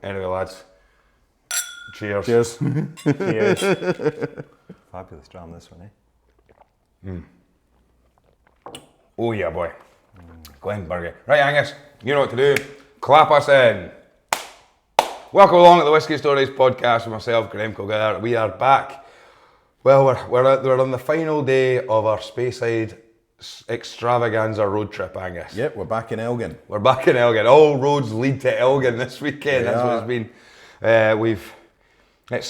Anyway, lads, cheers. Cheers. Cheers. Fabulous dram, this one, eh? Oh yeah, boy. Glenburgie. Right, Angus, you know what to do. Clap us in. Welcome along to the Whisky Stories podcast with myself, Graham Cogar. We are back. Well, we're on the final day of our Speyside extravaganza road trip, Angus. Yep, we're back in Elgin. We're back in Elgin. All roads lead to Elgin this weekend. That's what it's been. It's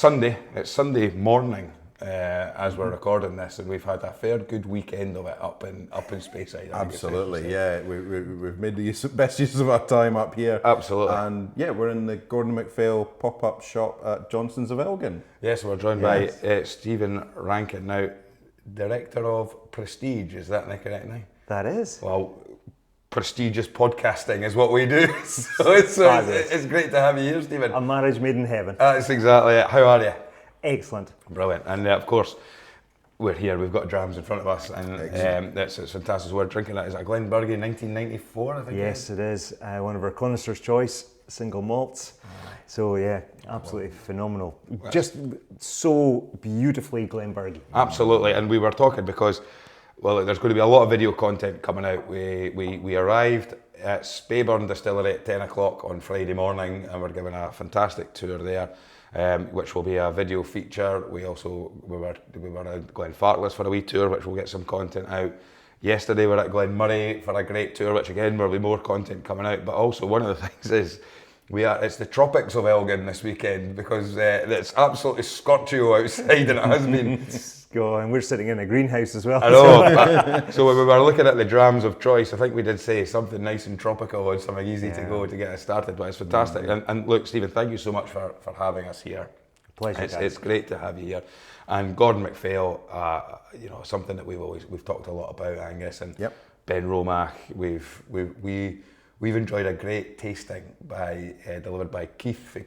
Sunday morning as we're recording this, and we've had a fair good weekend of it up in Speyside. Absolutely, yeah. We've made the best use of our time up here. Absolutely. And yeah, we're in the Gordon MacPhail pop-up shop at Johnson's of Elgin. Yes, we're joined by Stephen Rankin, now Director of Prestige. Is that the correct name? That is. Well, prestigious podcasting is what we do. so it's great to have you here, Stephen. A marriage made in heaven. That's exactly it. How are you? Excellent. Brilliant. And of course, we're here. We've got drams in front of us, and it's fantastic. We're drinking that. Is it a Glenburgie 1994? I think. Yes, it is. One of our connoisseur's choice single malts. So yeah, absolutely phenomenal. Just so beautifully Glenburgie. Absolutely. And we were talking because, well, there's going to be a lot of video content coming out. We arrived at Speyside Distillery at 10 o'clock on Friday morning, and we're giving a fantastic tour there, which will be a video feature. We were at Glenfarclas for a wee tour, which will get some content out. Yesterday we were at Glenmurray for a great tour, which again will be more content coming out. But also one of the things is it's the tropics of Elgin this weekend, because it's absolutely scorchio outside, and it has been. And we're sitting in a greenhouse as well. I know. So when we were looking at the drams of choice, I think we did say something nice and tropical and something easy to go to get us started. But it's fantastic. And look, Stephen, thank you so much for having us here. Pleasure. It's great to have you here. And Gordon MacPhail, something that we've talked a lot about, Angus, and Benromach. We've enjoyed a great tasting delivered by Keith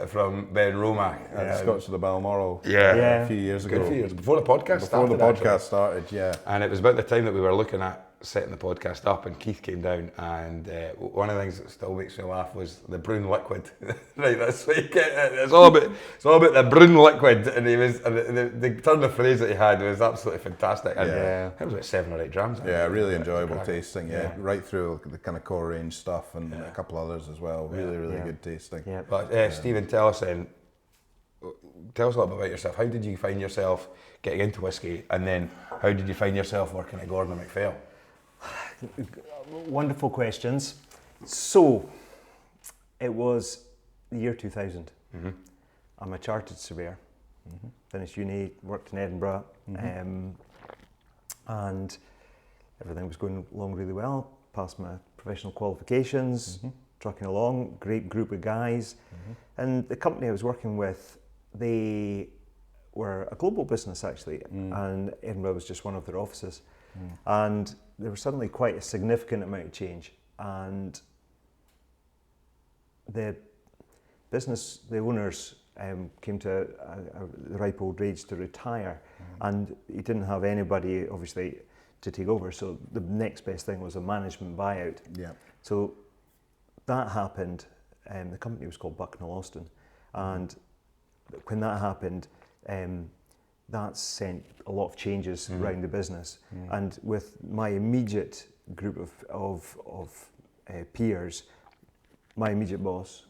from Benromach. Scotch of the Balmoral. Yeah. A few years ago. Good few years before the podcast started. Before the podcast started, yeah. And it was about the time that we were looking at setting the podcast up, and Keith came down, and one of the things that still makes me laugh was the brown liquid. Right, that's what it's all about the brown liquid, and the turn of phrase that he had was absolutely fantastic. And it was about 7 or 8 drams. Yeah, really enjoyable tasting. Yeah, right through the kind of core range stuff, and a couple others as well. Really good tasting. Yeah. But Stephen, tell us a little bit about yourself. How did you find yourself getting into whiskey, and then how did you find yourself working at Gordon MacPhail? Wonderful questions. So, it was the year 2000. Mm-hmm. I'm a chartered surveyor. Mm-hmm. Finished uni, worked in Edinburgh, and everything was going along really well. Passed my professional qualifications, trucking along, great group of guys. And the company I was working with, they were a global business actually, and Edinburgh was just one of their offices. And there was suddenly quite a significant amount of change, and the owners came to the ripe old age to retire, and he didn't have anybody obviously to take over, so the next best thing was a management buyout. So that happened, the company was called Bucknell Austin, and when that happened, that sent a lot of changes around the business. And with my immediate group of peers, my immediate boss,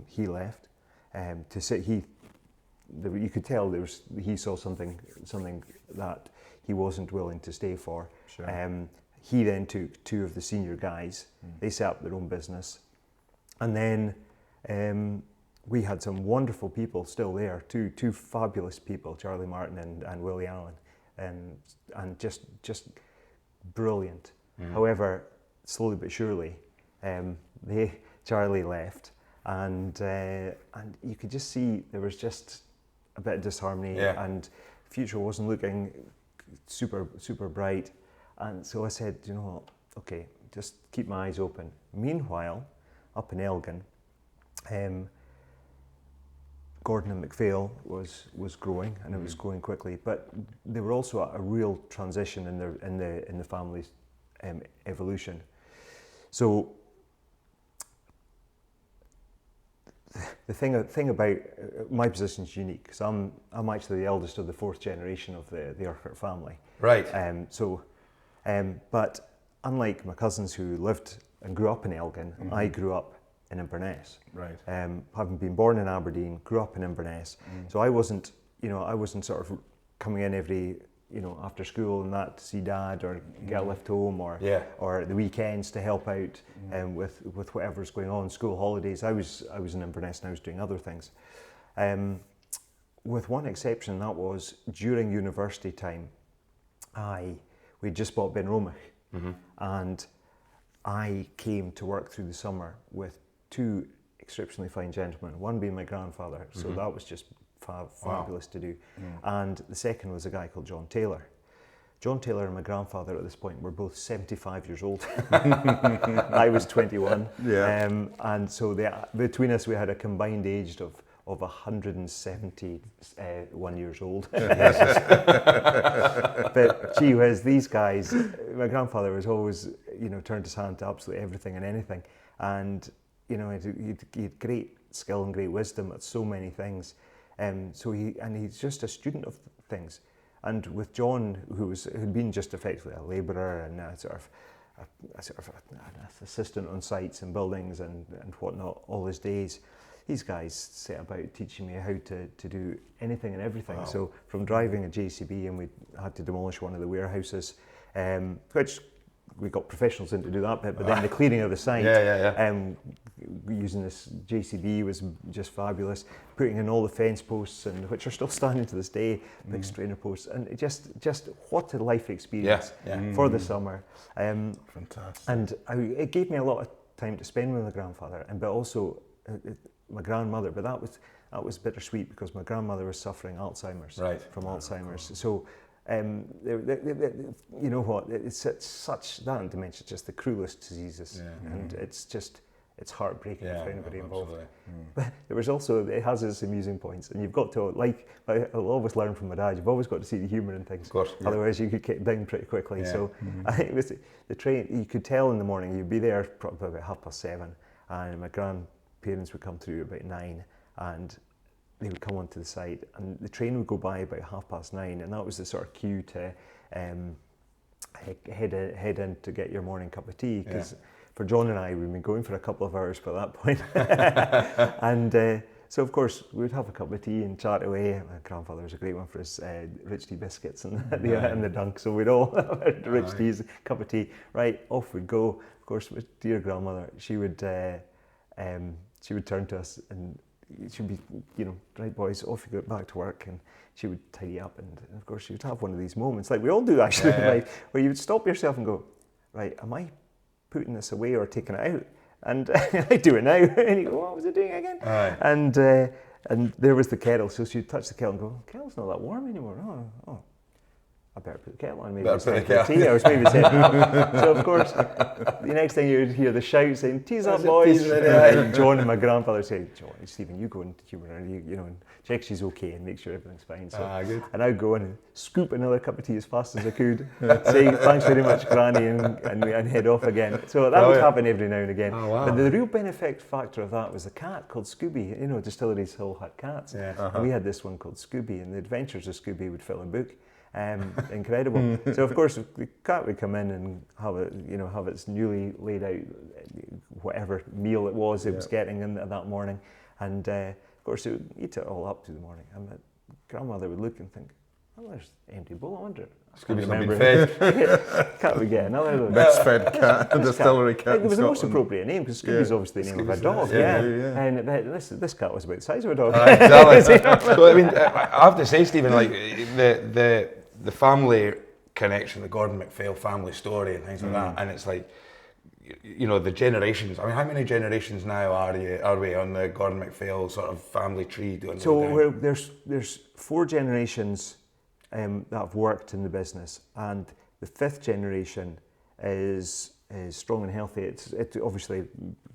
he left to sit. You could tell he saw something that he wasn't willing to stay for. Sure. He then took 2 of the senior guys. They set up their own business, and then we had some wonderful people still there, two fabulous people, Charlie Martin and Willie Allen, and just brilliant. However, slowly but surely, Charlie left, and you could just see there was just a bit of disharmony, and the future wasn't looking super bright. And so I said, you know what, okay, just keep my eyes open. Meanwhile, up in Elgin, Gordon and MacPhail was growing, and it was growing quickly, but they were also at a real transition in the family's evolution. So the thing about my position is unique because I'm actually the eldest of the 4th generation of the Urquhart family. Right. But unlike my cousins who lived and grew up in Elgin, I grew up in Inverness. Right. Having been born in Aberdeen, grew up in Inverness, so I wasn't sort of coming in every, after school and that to see Dad or get a lift home or the weekends to help out with whatever's going on, school holidays. I was in Inverness and I was doing other things. With one exception, that was during university time. We just bought Benromach, and I came to work through the summer with 2 exceptionally fine gentlemen, one being my grandfather, so that was just fabulous to do. And the second was a guy called John Taylor. John Taylor and my grandfather at this point were both 75 years old. I was 21. Yeah. And so between us we had a combined age of 171 years old. But gee whiz, these guys, my grandfather was always, turned his hand to absolutely everything and anything. And, he had great skill and great wisdom at so many things. He's just a student of things. And with John, who'd been just effectively a labourer and a sort of an assistant on sites and buildings and whatnot all his days, these guys set about teaching me how to do anything and everything. Wow. So from driving a JCB, and we had to demolish one of the warehouses, which we got professionals in to do that bit, but then the cleaning of the site, using this JCB was just fabulous. Putting in all the fence posts, and which are still standing to this day, big strainer posts, and it just what a life experience for the summer. Fantastic. And it gave me a lot of time to spend with my grandfather, but also my grandmother. But that was bittersweet because my grandmother was suffering Alzheimer's from Alzheimer's. So. You know what? It's such that and dementia, just the cruelest diseases, and it's heartbreaking for anybody involved. But there was also, it has its amusing points, and you've got to, I'll always learn from my dad. You've always got to see the humour in things. Of course, otherwise you could get down pretty quickly. Yeah. So I think it was the train. You could tell in the morning. You'd be there probably about 7:30, and my grandparents would come through about 9, and they would come onto the site, and the train would go by about 9:30, and that was the sort of cue to head in to get your morning cup of tea, because for John and I, we'd been going for a couple of hours by that point. And so of course we'd have a cup of tea and chat away. My grandfather was a great one for his rich tea biscuits and the dunk, so we'd all have rich teas, cup of tea, right, off we'd go. Of course, with dear grandmother, she would turn to us and she'd be, right boys, off you go back to work, and she would tidy up, and of course she would have one of these moments, like we all do actually, where you would stop yourself and go, right, am I putting this away or taking it out? And I do it now, and you go, what was I doing again? And there was the kettle, so she'd touch the kettle and go, kettle's not that warm anymore. Oh, I better put the kettle on. Maybe it's time for tea. I was maybe saying. So of course, the next thing you would hear the shout saying, "Tea's up, boys!" And John and my grandfather say, "Stephen, you go and humour her, and check she's okay and make sure everything's fine." So, and I'd go in and scoop another cup of tea as fast as I could, say thanks very much, Granny, and head off again. So that would happen every now and again. Oh, wow. But the real benefit factor of that was a cat called Scooby. Distilleries all had cats. And we had this one called Scooby, and the adventures of Scooby would fill a book. Incredible. So of course the cat would come in and have its newly laid out whatever meal it was getting in that morning, and of course it would eat it all up through the morning, and my grandmother would look and think, oh, there's an empty bowl, I wonder. Scooby's not been fed. Cat would get another best fed cat, distillery cat. It was the most appropriate name because Scooby's obviously the name of a dog. And this cat was about the size of a dog. Exactly. So I mean, I have to say, Stephen, like the family connection, the Gordon MacPhail family story and things like that, and it's like, the generations. I mean, how many generations now are we on the Gordon MacPhail sort of family tree? So there's 4 generations that have worked in the business, and the 5th generation is strong and healthy. It's obviously,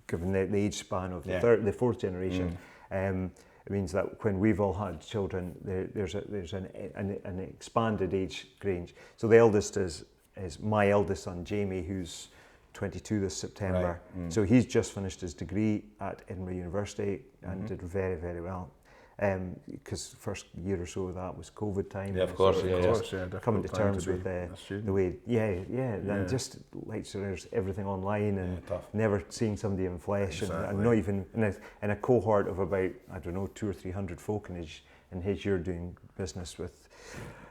given the age span of the 4th generation, it means that when we've all had children, there's an expanded age range. So the eldest is my eldest son Jamie, who's 22 this September. So he's just finished his degree at Edinburgh University and did very, very well. Because first year or so of that was COVID time. Yeah, of course, coming to terms with the way, and just lecturers, everything online, and never seeing somebody in flesh, and not even in a cohort of about, I don't know, 200 or 300 folk in his year doing business with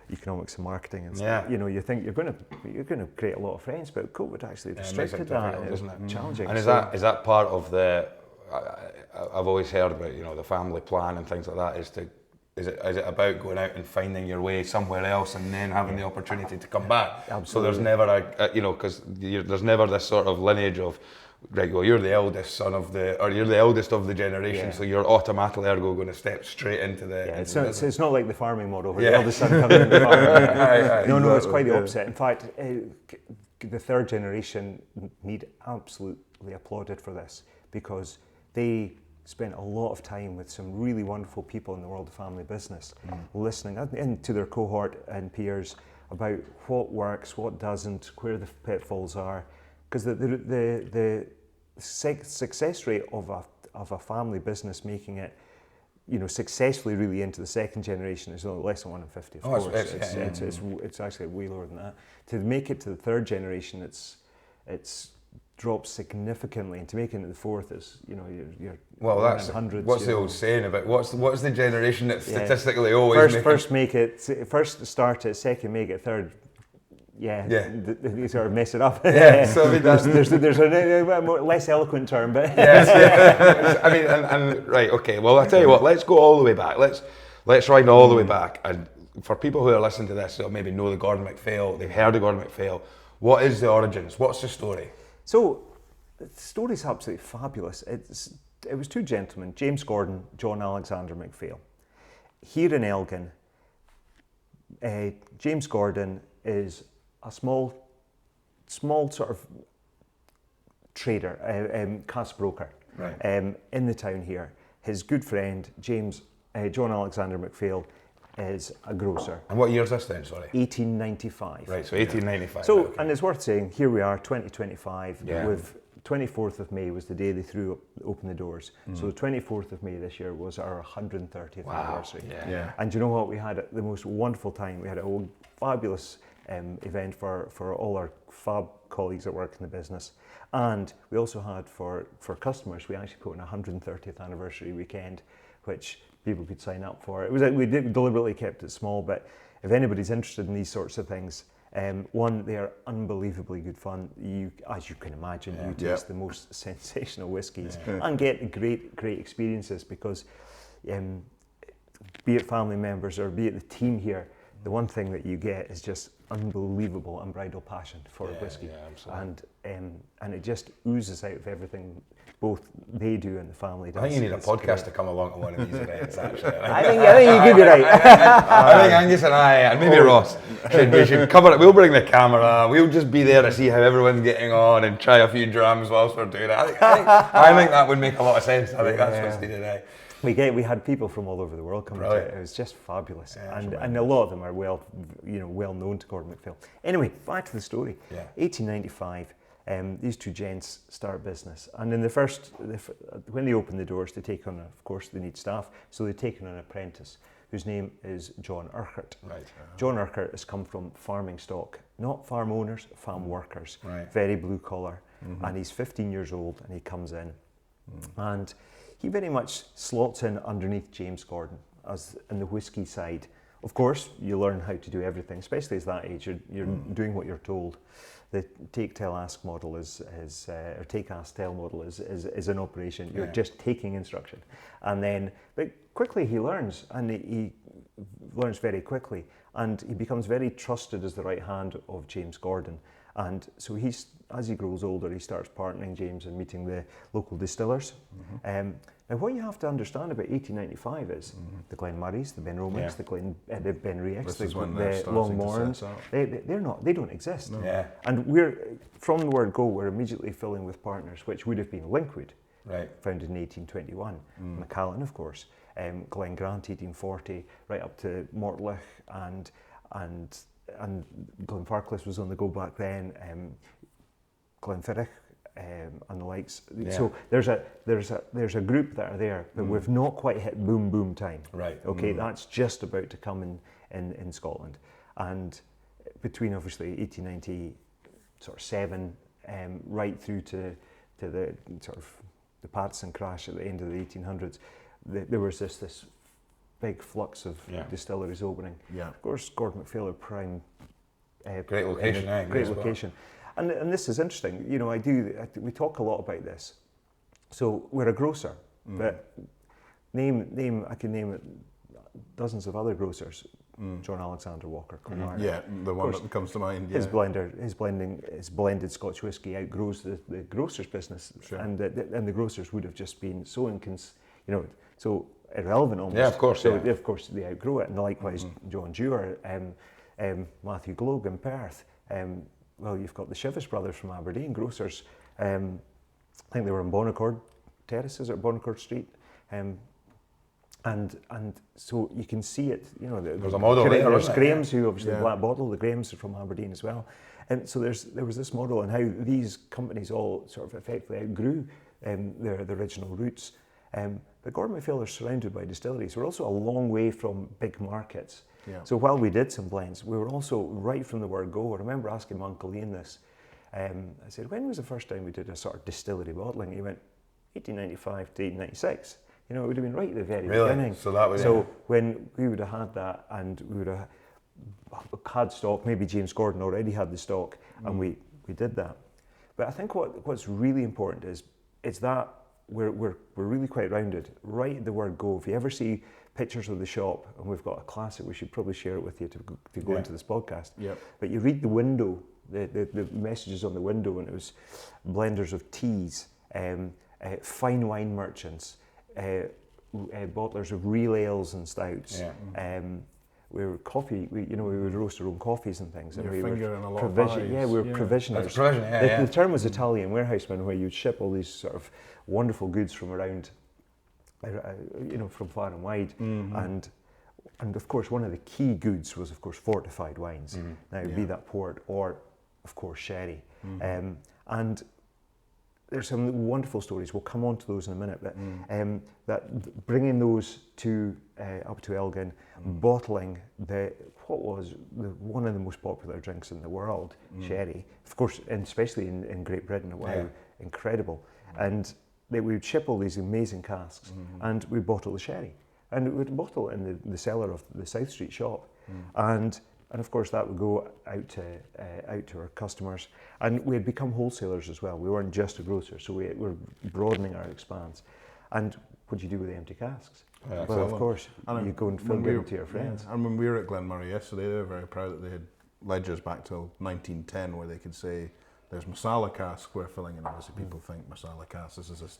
economics and marketing and stuff. You know, you think you're going to create a lot of friends, but COVID actually restricted that, isn't it? Challenging. And is that part of the? I've always heard about, you know, the family plan and things like that. Is it about going out and finding your way somewhere else and then having the opportunity to come back? Absolutely. So there's never you know, because there's never this sort of lineage of, right, well, you're the eldest son of or you're the eldest of the generation, so you're automatically going to step straight into the. It's not like the farming model where the eldest son comes in the farm. No, it's quite the opposite. In fact, the third generation need absolutely applauded for this, because they spent a lot of time with some really wonderful people in the world of family business, listening into their cohort and peers about what works, what doesn't, where the pitfalls are, because the success rate of a family business making it, you know, successfully really into the second generation is only less than 1 in 50. Of course, it's actually way lower than that. To make it to the third generation, it's drops significantly, and to make it into the fourth is, you know, you're that's hundreds. What's the old saying about what's the generation that statistically always first start it, second make it, third you sort of mess it up. So I mean, there's a more, less eloquent term, but I mean, and right, okay. Well, I tell you what, let's go all the way back. Let's ride all the way back. And for people who are listening to this, they'll maybe know the Gordon MacPhail. They've heard of Gordon MacPhail. What is the origins? What's the story? So, the story's absolutely fabulous. It was two gentlemen, James Gordon, John Alexander MacPhail. Here in Elgin, James Gordon is a small sort of trader, cask broker, in the town here. His good friend, John Alexander MacPhail, is a grocer. And what year is this then, sorry? 1895. Right, so 1895. So, and it's worth saying, here we are, 2025, with 24th of May was the day they opened the doors. So the 24th of May this year was our 130th anniversary. And you know what? We had the most wonderful time. We had a fabulous event for all our fab colleagues that work in the business. And we also had for customers, we actually put in a 130th anniversary weekend, which people could sign up for. We deliberately kept it small, but if anybody's interested in these sorts of things, one, they are unbelievably good fun. As you can imagine, you taste the most sensational whiskies and get great experiences, because be it family members or be it the team here, the one thing that you get is just unbelievable unbridled passion for whiskey, and it just oozes out of everything both they do and the family does. I think you need a podcast to come along to one of these events, actually. I think you could be right. I think Angus and I, and maybe Ross, we should cover it. We'll bring the camera, we'll just be there to see how everyone's getting on and try a few drams whilst we're doing it. I think that would make a lot of sense. I think that's what's needed now. We had people from all over the world coming to it. It was just fabulous, and a lot of them are well known to Gordon MacPhail. Anyway, back to the story. 1895, these two gents start business, and in when they open the doors, they take on, of course, they need staff, so they take on an apprentice whose name is John Urquhart. John Urquhart has come from farming stock, not farm owners, farm workers, very blue collar, and he's 15 years old, and he comes in, and he very much slots in underneath James Gordon as in the whiskey side. Of course, you learn how to do everything, especially as that age. You're doing what you're told. The take, tell, ask model or take, ask, tell model is an operation. You're just taking instruction, and then, but quickly he learns, and he learns very quickly, and he becomes very trusted as the right hand of James Gordon. And so as he grows older, he starts partnering James and meeting the local distillers. Now, what you have to understand about 1895 is the Glenmurrays, the Benromachs, the Benriachs, the Longmorns. They don't exist. And from the word go, we're immediately filling with partners, which would have been Linkwood, founded in 1821, Macallan, of course, Glen Grant, 1840, right up to Mortlach and Glenfarclas was on the go back then. Glenfiddich, and the likes. So there's a group that are there, but we've not quite hit boom time. Right. Okay, that's just about to come in Scotland, and between obviously 1897 right through to the sort of the Patterson crash at the end of the 1800s, there was this big flux of distilleries opening. Yeah. Of course, Gordon MacPhail are prime. Great location, great location. Well. And this is interesting. You know, we talk a lot about this. So we're a grocer, but I can name dozens of other grocers. John Alexander Walker, Clonard. Yeah, the one that comes to mind. Yeah. His blended Scotch whisky outgrows the grocer's business, and the grocers would have just been so so irrelevant almost. Yeah, of course. So of course they outgrow it, and likewise John Dewar, Matthew Gloag in Perth. Well, you've got the Shivers brothers from Aberdeen, grocers. I think they were in Bonnecord Terraces or Bonnecord Street. And so you can see it, you know. There's a model there, there's isn't Graham's, who obviously Black Bottle, the Graham's are from Aberdeen as well. And so there was this model and how these companies all sort of effectively outgrew their original roots. But Gordon MacPhail are surrounded by distilleries. We're also a long way from big markets. Yeah. So while we did some blends, we were also right from the word go. I remember asking my Uncle Ian this. I said, when was the first time we did a sort of distillery bottling? He went, 1895 to 1896. You know, it would have been right at the very beginning. So when we would have had that, and we would have had stock, maybe James Gordon already had the stock, and we did that. But I think what's really important is that we're really quite rounded. Right at the word go. If you ever see pictures of the shop, and we've got a classic, we should probably share it with you to go into this podcast. Yep. But you read the window, the messages on the window, and it was blenders of teas, fine wine merchants, bottlers of real ales and stouts. Yeah. We were coffee. We would roast our own coffees and things. And we were provisioners. Yeah, we were provisioners. The term was Italian warehouseman, where you'd ship all these sort of wonderful goods from around, from far and wide. And of course, one of the key goods was, of course, fortified wines. Now, be that port or, of course, sherry. And there's some wonderful stories. We'll come on to those in a minute. But that bringing those up to Elgin, bottling what was one of the most popular drinks in the world, sherry. Of course, and especially in Great Britain. Wow, incredible! And we would ship all these amazing casks, and we'd bottle the sherry, and we'd bottle it in the cellar of the South Street shop, and of course that would go out to our customers, and we had become wholesalers as well. We weren't just a grocer, so we were broadening our expanse. And what do you do with the empty casks? Yeah, well, of course, you go and fill them to your friends. And when we were at Glenmurray yesterday, they were very proud that they had ledgers back till 1910, where they could say, there's masala cask we're filling, and obviously people think masala cask, this is this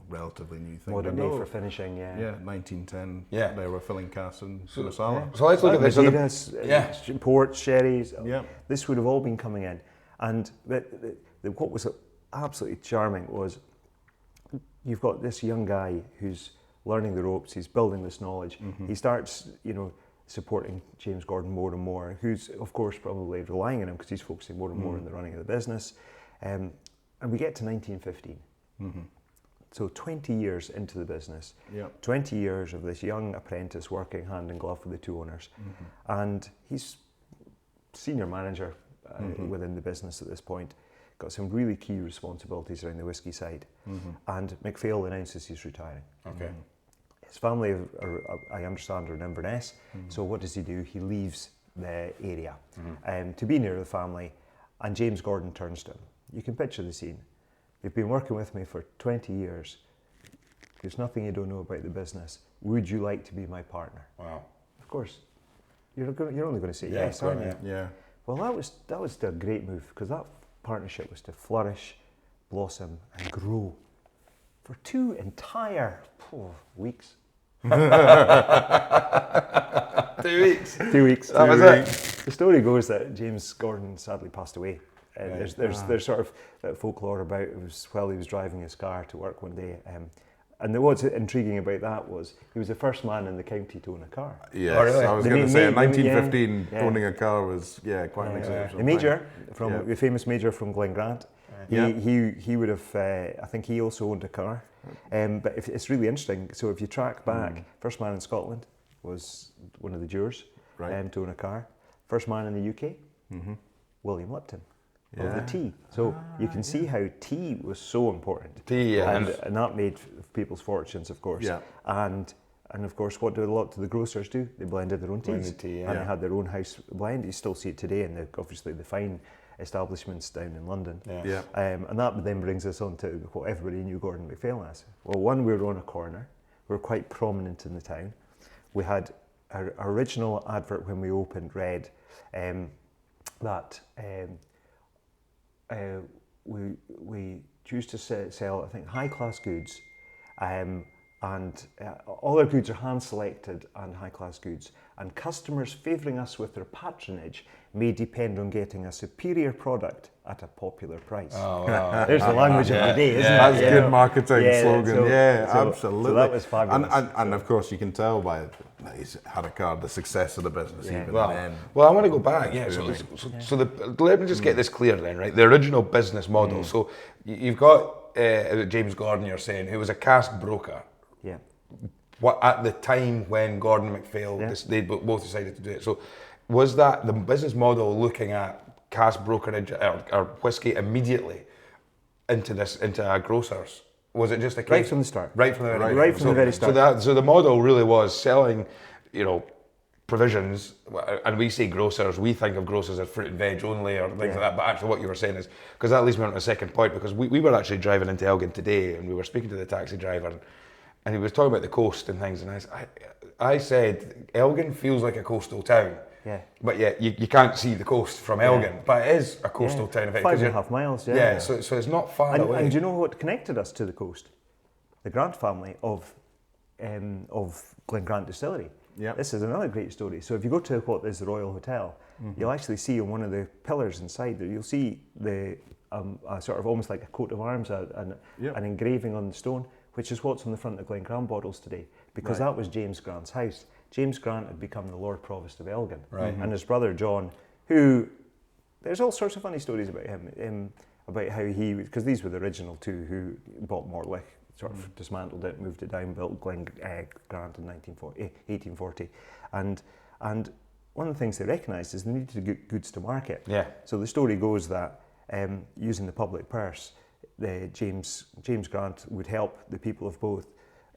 relatively new thing. Modern day for finishing, yeah. Yeah, 1910, they were filling casks in masala. Yeah. So let's look at this. Madeiras, ports, sherries, this would have all been coming in. And what was absolutely charming was, you've got this young guy who's learning the ropes, he's building this knowledge, he starts, supporting James Gordon more and more, who's of course probably relying on him because he's focusing more and more on the running of the business. And we get to 1915. So 20 years into the business, 20 years of this young apprentice working hand in glove with the two owners. And he's senior manager within the business at this point, got some really key responsibilities around the whisky side. And MacPhail announces he's retiring. Okay. His family, I understand, are in Inverness. So what does he do? He leaves the area to be near the family, and James Gordon turns to him. You can picture the scene. You've been working with me for 20 years. There's nothing you don't know about the business. Would you like to be my partner? Wow. Of course. You're only going to say yes, aren't you? Yeah. Well, that was a great move, because that partnership was to flourish, blossom, and grow for 2 entire weeks. 2 weeks. 2 weeks. That was it. The story goes that James Gordon sadly passed away. There's sort of that folklore about it was while he was driving his car to work one day. And what's intriguing about that was he was the first man in the county to own a car. Yes, I was going to say, in 1915, owning a car was quite an exceptional The major, the famous major from Glengrant, He would have, I think he also owned a car. But it's really interesting. So if you track back, first man in Scotland was one of the Dewars to own a car. First man in the UK, William Lipton of the tea. So you can see how tea was so important. Tea, and that made people's fortunes, of course. Yeah. And of course, what did a lot of the grocers do? They blended their own teas. And they had their own house blend. You still see it today, and obviously the fine establishments down in London. And that then brings us on to what everybody knew Gordon MacPhail as. Well, one, we were on a corner. We were quite prominent in the town. We had our original advert when we opened read that we choose to sell, I think, high-class goods, and all our goods are hand-selected and high-class goods, and customers favouring us with their patronage may depend on getting a superior product at a popular price. Oh, wow. There's the language of the day, isn't it? That's good marketing slogan. So Absolutely. So that was fabulous. And of course, you can tell by that he's had a card the success of the business even then. Well, I want to go back. Let me just get this clear then, right? The original business model. So you've got James Gordon, you're saying, who was a cask broker. Yeah. What at the time when Gordon MacPhail, they both decided to do it. So was that the business model looking at cask brokerage or whiskey immediately into a grocers? Was it just a case? Right from the start. Right from the very Right from the very start. So the model really was selling, provisions, and we say grocers, we think of grocers as fruit and veg only or things like that, but actually what you were saying is, because that leads me on to the second point, because we were actually driving into Elgin today and we were speaking to the taxi driver and he was talking about the coast and things, and I said, Elgin feels like a coastal town. Yeah. But you can't see the coast from Elgin, but it is a coastal town. 5.5 miles, so it's not far away. And do you know what connected us to the coast? The Grant family of Glengrant Distillery. Yeah. This is another great story. So if you go to what is the Royal Hotel, you'll actually see on one of the pillars inside there, you'll see the a sort of almost like a coat of arms, an engraving on the stone, which is what's on the front of Glengrant bottles today, because that was James Grant's house. James Grant had become the Lord Provost of Elgin, and his brother John, who there's all sorts of funny stories about him, about how he, because these were the original two who bought Mortwick, sort of dismantled it, moved it down, built Grant in 1840, and one of the things they recognised is they needed to get goods to market. Yeah. So the story goes that using the public purse, James Grant would help the people of both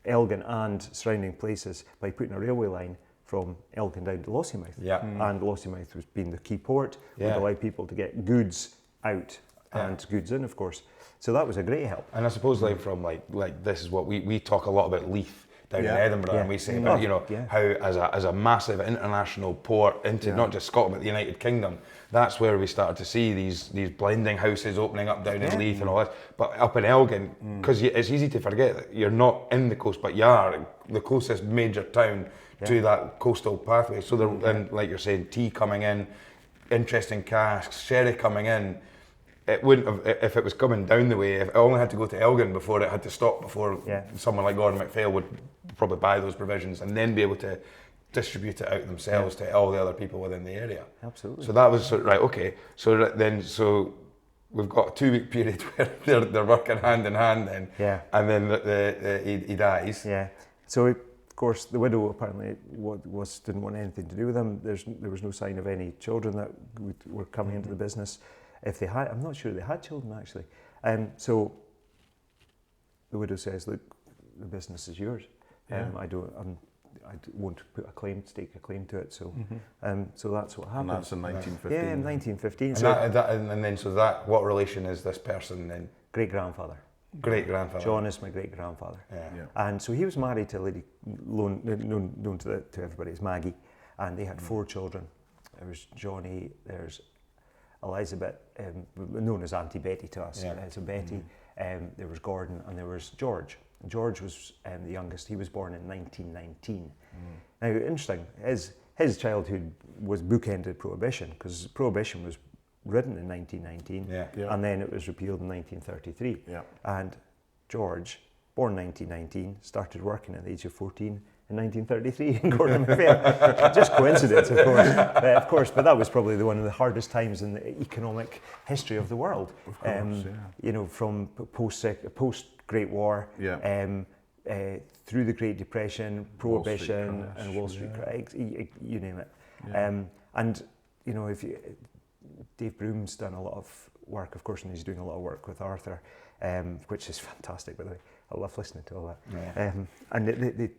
Elgin and surrounding places by putting a railway line from Elgin down to Lossiemouth. Yeah. And Lossiemouth was being the key port, would allow people to get goods out and goods in, of course. So that was a great help. And I suppose like this is what we talk a lot about Leith down in Edinburgh, and we say about how as a massive international port into not just Scotland but the United Kingdom, that's where we started to see these blending houses opening up down in Leith and all that. But up in Elgin, because it's easy to forget that you're not in the coast, but you are the closest major town to that coastal pathway. So then, like you're saying, tea coming in, interesting casks, sherry coming in. It wouldn't have, if it was coming down the way, if it only had to go to Elgin before it had to stop, before someone like Gordon MacPhail would probably buy those provisions and then be able to distribute it out themselves to all the other people within the area. Absolutely. So that was, right, okay. So we've got a 2-week period where they're working hand in hand then. Yeah. And then he dies. Yeah. So of course the widow apparently didn't want anything to do with him. There was no sign of any children that were coming into the business. If they had, I'm not sure they had children actually. So the widow says, "Look, the business is yours. I won't stake a claim to it." So, so that's what happened. And that's in 1915. Yeah, in 1915. And then what relation is this person then? Great grandfather. Great grandfather. John is my great grandfather. Yeah. And so he was married to a lady known to everybody as Maggie, and they had 4 children. There was Johnny. There's Elizabeth, known as Auntie Betty to us. So Betty, there was Gordon, and there was George. George was the youngest. He was born in 1919. Now, interesting, his childhood was bookended Prohibition, because Prohibition was written in 1919, and then it was repealed in 1933. And George, born 1919, started working at the age of 14 in 1933 in Gordon MacPhail. Just coincidence, of course, but that was probably one of the hardest times in the economic history of the world. Of course, You know, from post Great War, through the Great Depression, Prohibition, and Wall Street crash, you name it. Yeah. And you know, Dave Broom's done a lot of work, of course, and he's doing a lot of work with Arthur, which is fantastic, by the way. I love listening to all that. Yeah. And they,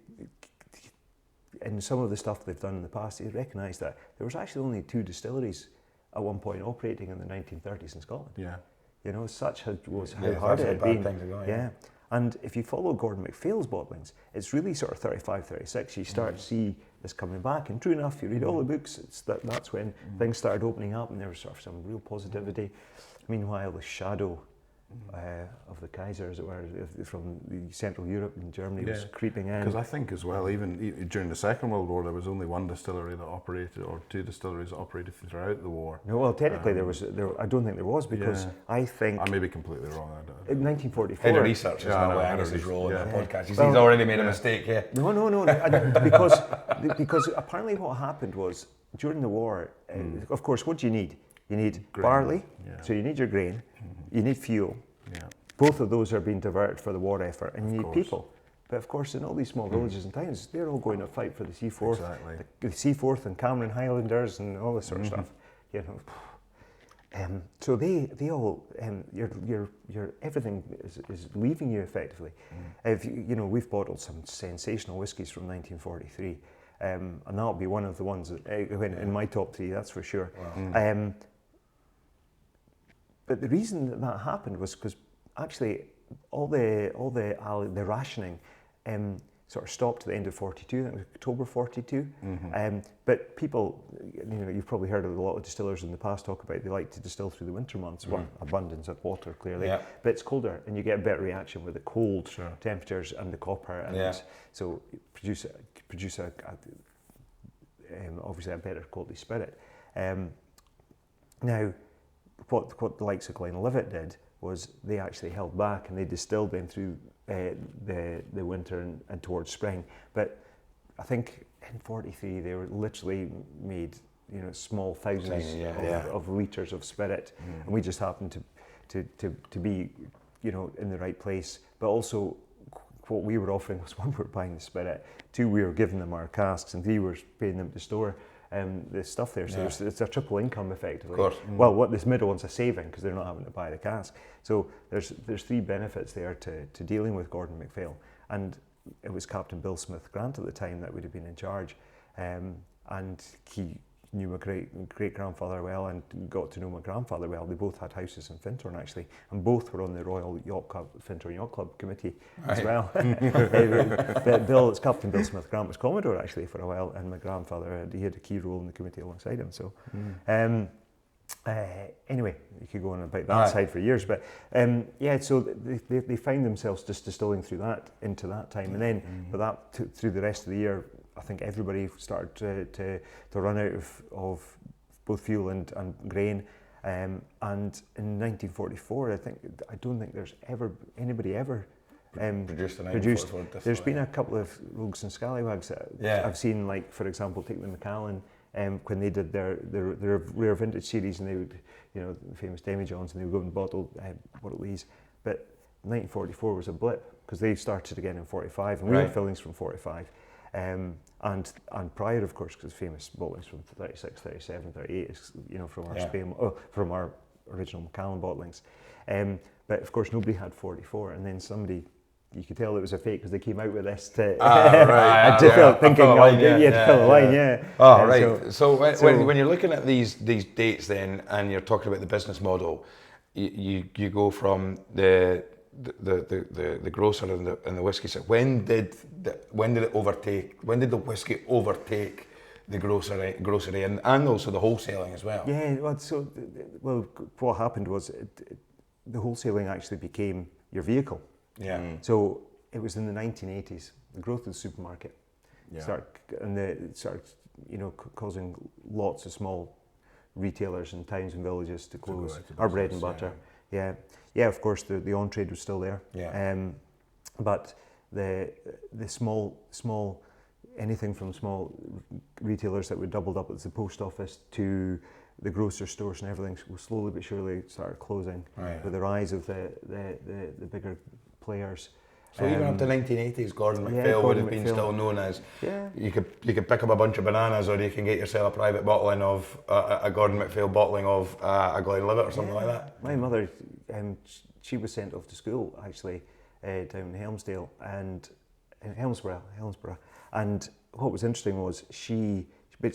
in some of the stuff they've done in the past, they recognise that there was actually only 2 distilleries at one point operating in the 1930s in Scotland. Yeah. You know, such was how Yeah, hard that's it a had bad been. thing to go, Yeah. And if you follow Gordon MacPhail's bottlings, it's really sort of 35, 36. You start to see this coming back, and true enough, you read all the books. That's when things started opening up, and there was sort of some real positivity. Meanwhile, the shadow of the Kaiser, as it were, from the Central Europe and Germany was creeping in. Because I think as well, even during the Second World War, there was only 1 distillery that operated, or 2 distilleries that operated throughout the war. No, well, technically I don't think there was, because I think... I may be completely wrong. In 1944... Head of research is not no, Angus's role in the yeah. podcast. He's already made a mistake here. No, because apparently what happened was, during the war, of course, what do you need? You need Grain. barley, Yeah. so you need your grain, you need fuel. Yeah. Both of those are being diverted for the war effort, and you need course. people. But of course, in all these small villages and towns, they're all going to fight for the Seaforth, Exactly. the Seaforth and Cameron Highlanders and all this sort of stuff. You know, so they all your everything is leaving you effectively. If you know, we've bottled some sensational whiskies from 1943, and that'll be one of the ones that, in my top 3. That's for sure. Wow. But the reason that happened was because actually all the rationing sort of stopped at the end of 42. That was October 42. But people, you know, you've probably heard of a lot of distillers in the past talk about they like to distill through the winter months. Well, abundance of water clearly, but it's colder, and you get a better reaction with the cold temperatures and the copper, and so produce obviously a better quality spirit. Now, what the likes of Glenlivet did was they actually held back, and they distilled them through the winter and towards spring. But I think in 43 they were literally made, you know, small thousands of litres of spirit, and we just happened to be, you know, in the right place. But also, what we were offering was, 1, we were buying the spirit, 2, we were giving them our casks, and 3, we were paying them to store the stuff there. So it's a triple income effectively. Of course. Well, what this middle one's a saving because they're not having to buy the cask. So there's 3 benefits there to dealing with Gordon MacPhail, and it was Captain Bill Smith Grant at the time that would have been in charge, and he knew my great grandfather well and got to know my grandfather well. They both had houses in Fintern actually, and both were on the Royal Yacht Club, Fintern Yacht Club committee as well. But Captain Bill Smith Grant was Commodore actually for a while, and my grandfather he had a key role in the committee alongside him. So anyway, you could go on about that side for years, but so they found themselves just distilling through that into that time, and then but that through the rest of the year, I think everybody started to run out of both fuel and grain, and in 1944, I don't think there's anybody ever produced. There's been a couple of rogues and scallywags that I've seen, like for example, take the Macallan. When they did their rare vintage series, and they would, you know, the famous demijohns, and they would go and bottle these. But 1944 was a blip because they started again in 45, and we had fillings from 45. And prior, of course, because famous bottlings from 36, 37, 38, you know, from our Spain, from our original Macallan bottlings. But of course, nobody had 44, and then somebody. You could tell it was a fake because they came out with this to thinking, you had to fill a line, Oh, right. So when you're looking at these dates then, and you're talking about the business model, you go from the grocer and the whiskey. So when did the whiskey overtake the grocery and also the wholesaling as well? Yeah. Well, what happened was the wholesaling actually became your vehicle. Yeah. So it was in the 1980s, the growth of the supermarket started, you know, causing lots of small retailers in towns and villages to close. Our bread and butter. Yeah. Of course, the on-trade was still there. Yeah. But the small anything from small retailers that were doubled up as the post office to the grocer stores and everything slowly but surely started closing with the rise of the bigger players. So even up to 1980s, Gordon MacPhail would have been still known as. Yeah. You could pick up a bunch of bananas, or you can get yourself a private bottling of a Gordon MacPhail bottling of a Glenlivet or something like that. My mother, she was sent off to school actually down in Helmsdale and in Helmsborough, and what was interesting was she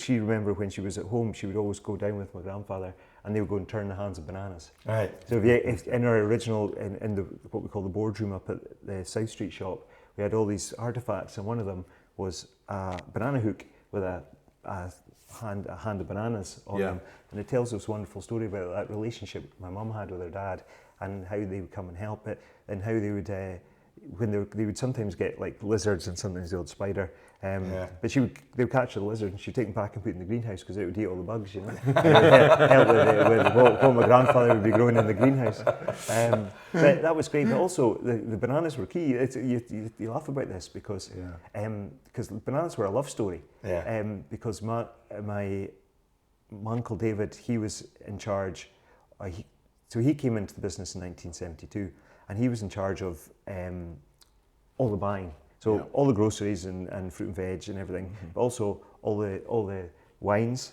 remembered when she was at home, she would always go down with my grandfather and they would go and turn the hands of bananas. Right. So if in our original, in the what we call the boardroom up at the South Street shop, we had all these artefacts, and one of them was a banana hook with a hand of bananas on them, and it tells this wonderful story about that relationship my mum had with her dad, and how they would come and help it, and how they would they would sometimes get like lizards and sometimes the odd spider, but they would catch the lizard and she'd take them back and put it in the greenhouse because it would eat all the bugs, you know. Help with what my grandfather would be growing in the greenhouse. But that was great. But also the bananas were key. You laugh about this because bananas were a love story. Because my uncle David, he was in charge. So he came into the business in 1972. And he was in charge of all the buying, so all the groceries and fruit and veg and everything, but also all the wines,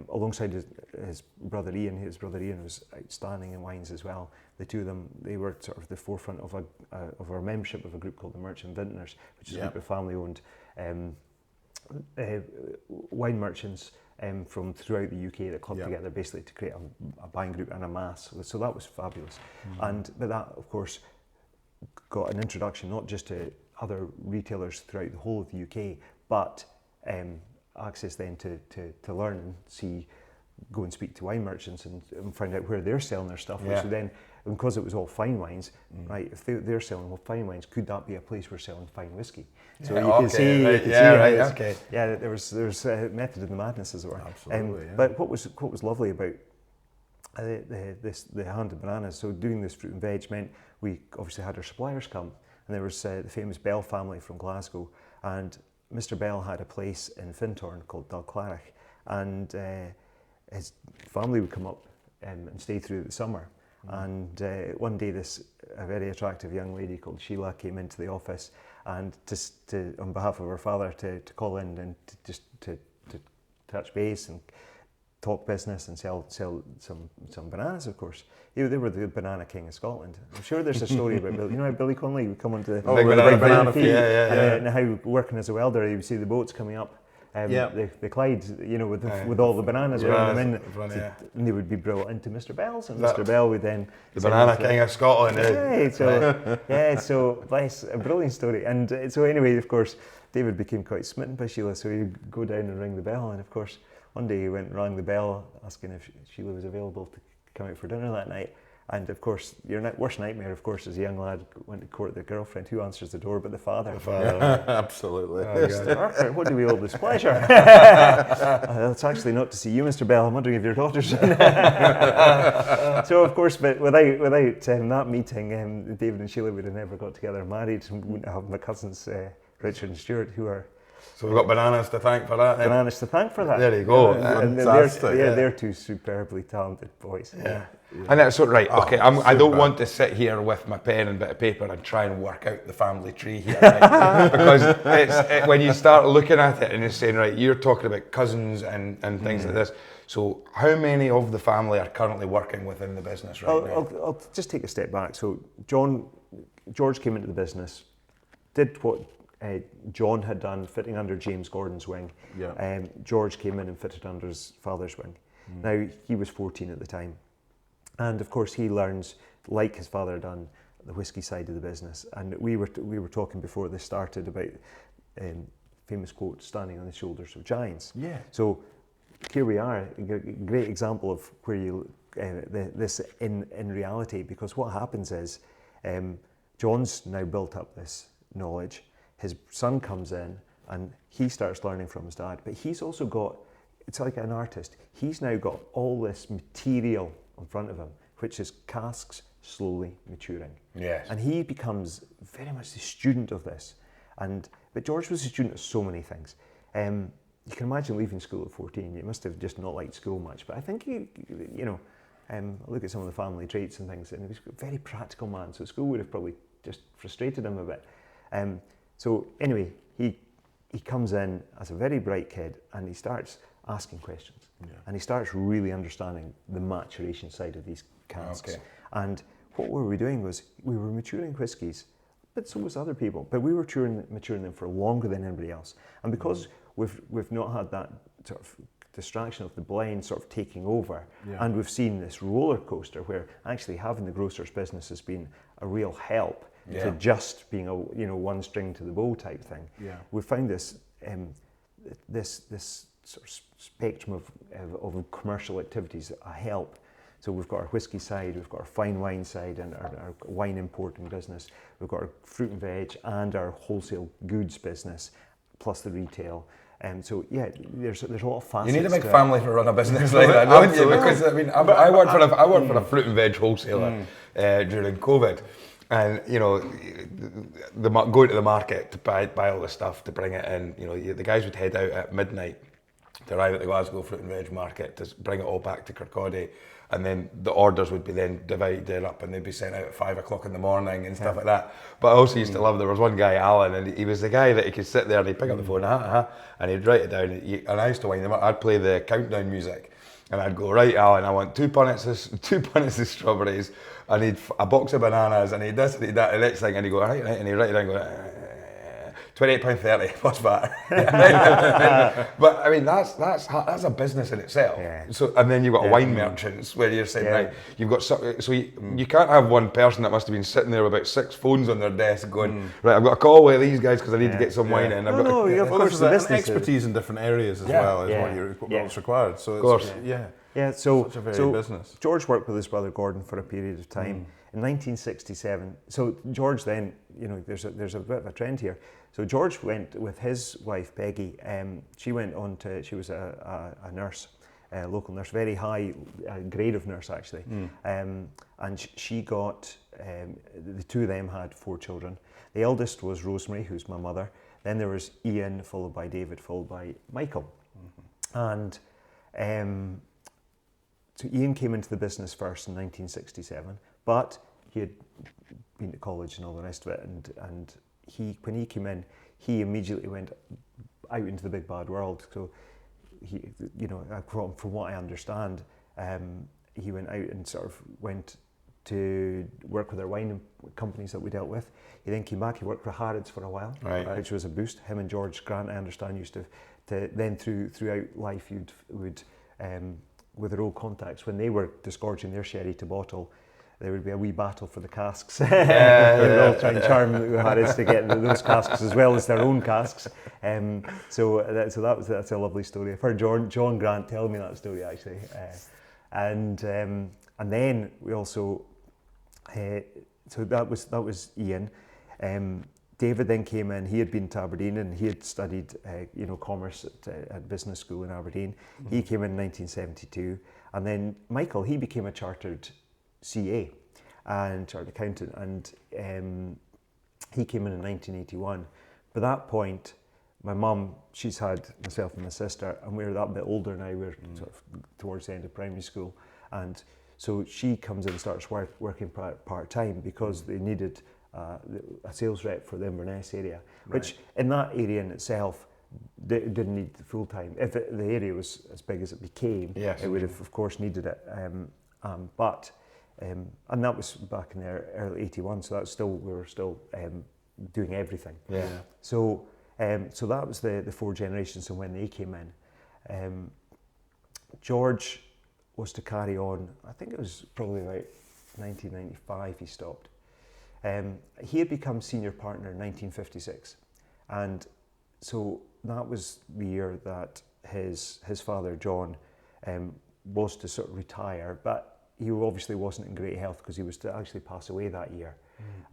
alongside his brother Ian. His brother Ian was outstanding in wines as well. The two of them, they were sort of the forefront of our membership of a group called the Merchant Vintners, which is a group of family-owned wine merchants from throughout the UK that clubbed together basically to create a buying group and a mass. So that was fabulous. But that, of course, got an introduction not just to other retailers throughout the whole of the UK, but access then to learn and go and speak to wine merchants and find out where they're selling their stuff. So then, because it was all fine wines, right? If they're selling fine wines, could that be a place we're selling fine whiskey? So you can see, there was method in the madness, as it were. Absolutely. But what was lovely about the hand of bananas, so doing this fruit and veg meant we obviously had our suppliers come, and there was the famous Bell family from Glasgow, and Mr. Bell had a place in Fintorn called Dalclarich, and his family would come up and stay through the summer. And one day a very attractive young lady called Sheila came into the office, and to on behalf of her father to call in and to touch base and talk business and sell some bananas, of course. They were the banana king of Scotland. I'm sure there's a story about Billy. You know how Billy Connolly would come onto the banana field, and how working as a welder, you would see the boats coming up. The Clyde, you know, with all the bananas around them and they would be brought into Mr. Bell's, and Mr. Bell would then the banana king of Scotland. So bless, a brilliant story. And so anyway, of course, David became quite smitten by Sheila, so he'd go down and ring the bell, and of course, one day he went and rang the bell asking if Sheila was available to come out for dinner that night. And of course, your worst nightmare, of course, as a young lad went to court the girlfriend. Who answers the door but the father? Absolutely. Mr. Harker, what do we owe this pleasure? It's actually not to see you, Mr. Bell. I'm wondering if your daughter's in. So, of course, but without that meeting, David and Sheila would have never got together and married, and wouldn't have my cousins, Richard and Stuart, who are... So we've got bananas to thank for that. Bananas to thank for that. There you go. And they're two superbly talented boys. And that's right. Okay, I don't want to sit here with my pen and bit of paper and try and work out the family tree here, right? Because when you start looking at it and you're saying, right, you're talking about cousins and things like this. So how many of the family are currently working within the business right now? I'll just take a step back. So George came into the business, did what John had done, fitting under James Gordon's wing. George came in and fitted under his father's wing. Now, he was 14 at the time. And of course, he learns, like his father had done, the whisky side of the business. And we were talking before this started about famous quote, standing on the shoulders of giants. So here we are, a great example of where you this in reality, because what happens is John's now built up this knowledge. His son comes in and he starts learning from his dad, but he's also got, it's like an artist, he's now got all this material in front of him, which is casks slowly maturing. And he becomes very much the student of this. And But George was a student of so many things. You can imagine leaving school at 14. You must have just not liked school much. But I think look at some of the family traits and things, and he was a very practical man. So school would have probably just frustrated him a bit. So anyway, he comes in as a very bright kid, and he starts asking questions, and he starts really understanding the maturation side of these casks. And what we were doing was we were maturing whiskies, but so was other people. But we were maturing them for longer than anybody else, and because we've not had that sort of distraction of the blend sort of taking over, and we've seen this roller coaster where actually having the grocer's business has been a real help to just being a one string to the bow type thing. We've found this this sort of spectrum of commercial activities a help. So we've got our whiskey side, we've got our fine wine side, and our wine importing business. We've got our fruit and veg and our wholesale goods business, plus the retail. So there's a lot of facets. You need a big family to run a business like that, don't you? Because I mean, I worked for a fruit and veg wholesaler during COVID, and going to the market to buy all the stuff to bring it in. The guys would head out at midnight to arrive at the Glasgow fruit and veg market to bring it all back to Kirkcaldy. And then the orders would be then divided up, and they'd be sent out at 5 o'clock in the morning and stuff like that. But I also used to love, there was one guy, Alan, and he was the guy that he could sit there and he'd pick up the phone, and he'd write it down. And I used to wind him up. I'd play the countdown music, and I'd go, right, Alan, I want 2 punnets of strawberries, I need a box of bananas, I need this, I need that, the next thing, and he'd go, right, and he'd write it down, and go, £28.30 plus VAT. But I mean, that's a business in itself. So, and then you've got wine merchants where you're saying, right, you've got so you can't have one person that must have been sitting there with about 6 phones on their desk going, right, I've got a call with these guys because I need to get some wine in. Of course, there's expertise in different areas as well is what's required. So, of course, so such a varied business. George worked with his brother Gordon for a period of time. In 1967, so George then, there's a bit of a trend here. So George went with his wife Peggy. She went on she was a nurse, a local nurse, very high grade of nurse actually. And she got, the two of them had 4 children. The eldest was Rosemary, who's my mother. Then there was Ian, followed by David, followed by Michael. And so Ian came into the business first in 1967, but he had been to college and all the rest of it, and when he came in, he immediately went out into the big bad world. So he, from what I understand, he went out and sort of went to work with our wine companies that we dealt with. He then came back, he worked for Harrods for a while, which was a boost. Him and George Grant, I understand, used to then throughout life would with their old contacts, when they were disgorging their sherry to bottle, there would be a wee battle for the casks. They'd all try and charm the Harrods to get those casks as well as their own casks. So that's a lovely story. I've heard John Grant tell me that story actually. And then we also, so that was Ian. David then came in. He had been to Aberdeen and he had studied, commerce at business school in Aberdeen. He came in 1972, and then Michael, he became a chartered CA and chartered accountant, and he came in 1981. By that point, my mum, she's had myself and my sister, and we're that bit older now. We're sort of towards the end of primary school, and so she comes in and starts working part time because they needed a sales rep for the Inverness area, which in that area in itself didn't need full time. If the area was as big as it became, it would have of course needed it. And that was back in the early '81, so we were still doing everything. So that was the 4 generations, and when they came in, George was to carry on. I think it was probably about 1995 he stopped. He had become senior partner in 1956, and so that was the year that his father John was to sort of retire, but he obviously wasn't in great health because he was to actually pass away that year.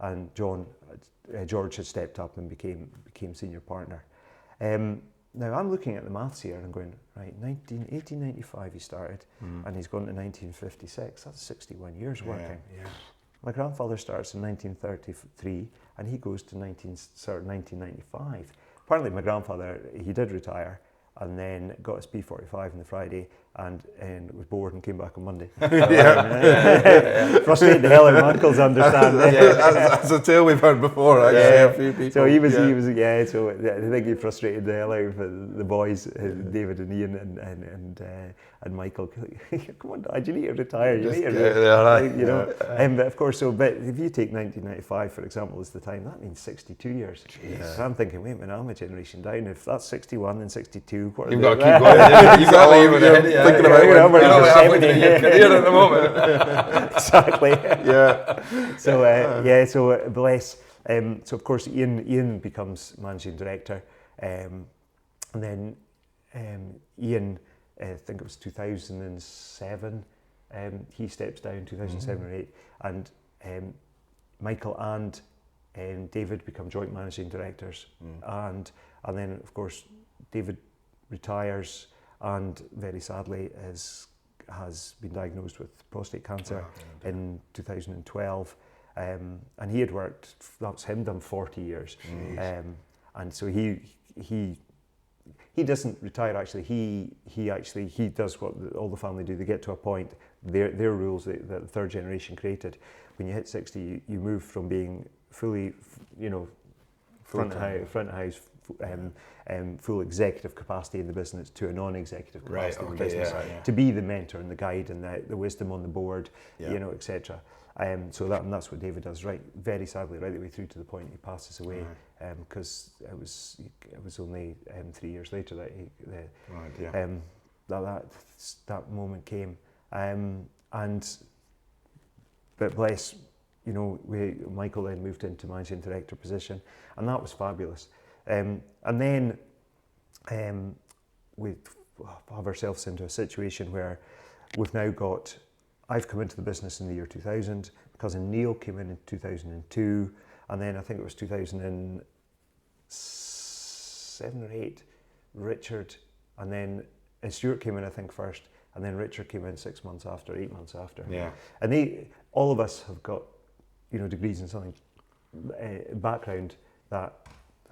And George had stepped up and became senior partner. Now I'm looking at the maths here and I'm going, right, 1895 he started, and he's gone to 1956. That's 61 years working. My grandfather starts in 1933 and he goes to 1995. apparently my grandfather, he did retire and then got his P45 on the Friday and was bored and came back on Monday. Frustrated the hell out of my uncles, understand. That's a tale we've heard before, actually, a few people. So he was, so I think he frustrated the hell out of the boys, David and Ian and Michael. Come on, Dad, you need to retire. You need to retire. But of course, but if you take 1995, for example, as the time, that means 62 years. So I'm thinking, wait a minute, I'm a generation down. If that's 61 and 62, what are You've got to keep going. You've got to leave it. Thinking about you're halfway through your career at the moment. Exactly. Yeah. So bless. So of course Ian becomes managing director, and then Ian, I think it was 2007, he steps down 2007 or 8, and Michael and David become joint managing directors, and then of course David retires and very sadly has been diagnosed with prostate cancer in 2012, and he had worked, that was him, done 40 years, and so he doesn't retire actually, he does what all the family do. They get to a point, their rules that the third generation created, when you hit 60 you move from being fully, front of house, full executive capacity in the business to a non-executive capacity in the business, to be the mentor and the guide and the wisdom on the board, etc. So that's what David does, right? Very sadly, right the way through to the point he passes away, because it was only 3 years later that that moment came, but bless. Michael then moved into managing director position, and that was fabulous. And then we have ourselves into a situation where we've now got, I've come into the business in the year 2000, cousin Neil came in 2002, and then I think it was 2007 or 8, Richard, and then Stuart came in I think first, and then Richard came in 6 months after, 8 months after. Yeah. And all of us have got degrees in something, background that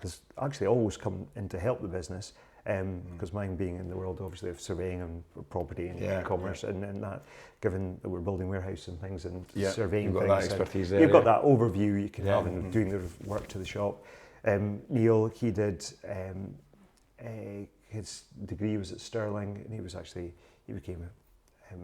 has actually always come in to help the business, because mine being in the world obviously of surveying and property and commerce, and that, given that we're building warehouses and things and surveying you've got things, that expertise there, you've got that overview you can have in doing the work to the shop. Neil, he did his degree was at Stirling, and he became a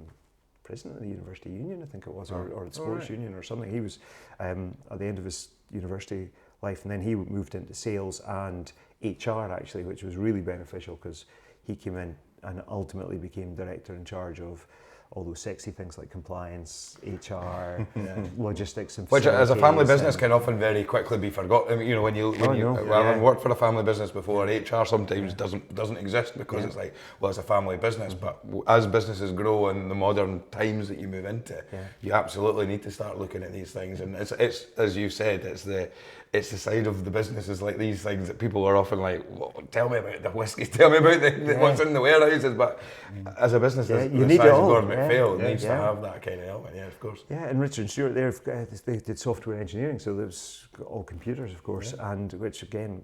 president of the University Union, I think it was, or the Sports Union or something. He was at the end of his university life, and then he moved into sales and HR actually, which was really beneficial because he came in and ultimately became director in charge of all those sexy things like compliance, HR, logistics, and which as a family business can often very quickly be forgotten. When you work for a family business before, HR sometimes doesn't exist because it's like, well, it's a family business. But as businesses grow in the modern times that you move into, you absolutely need to start looking at these things. And it's as you said, it's the side of the businesses like these things that people are often like, well, tell me about the whiskies, tell me about what's in the warehouses. But as a business, you need it all. Gordon MacPhail needs to have that kind of element, of course. Yeah, and Richard and Stuart, they did software engineering, so there was all computers, of course, and which again,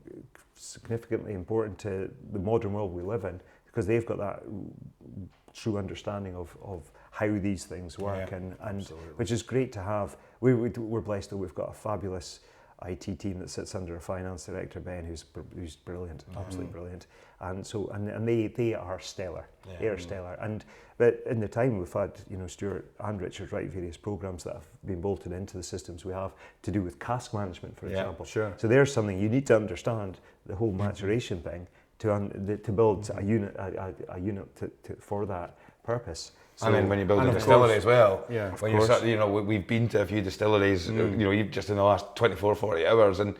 significantly important to the modern world we live in, because they've got that true understanding of how these things work, and which is great to have. We're blessed that we've got a fabulous IT team that sits under a finance director, Ben, who's brilliant, absolutely brilliant, and they are stellar. They are stellar, but in the time we've had Stuart and Richard write various programs that have been bolted into the systems we have to do with cask management, for example. Sure. So there's something you need to understand, the whole maturation thing, to build a unit for that purpose. So, and then when you build a distillery as well, when you're we've been to a few distilleries, just in the last 24, 40 hours, and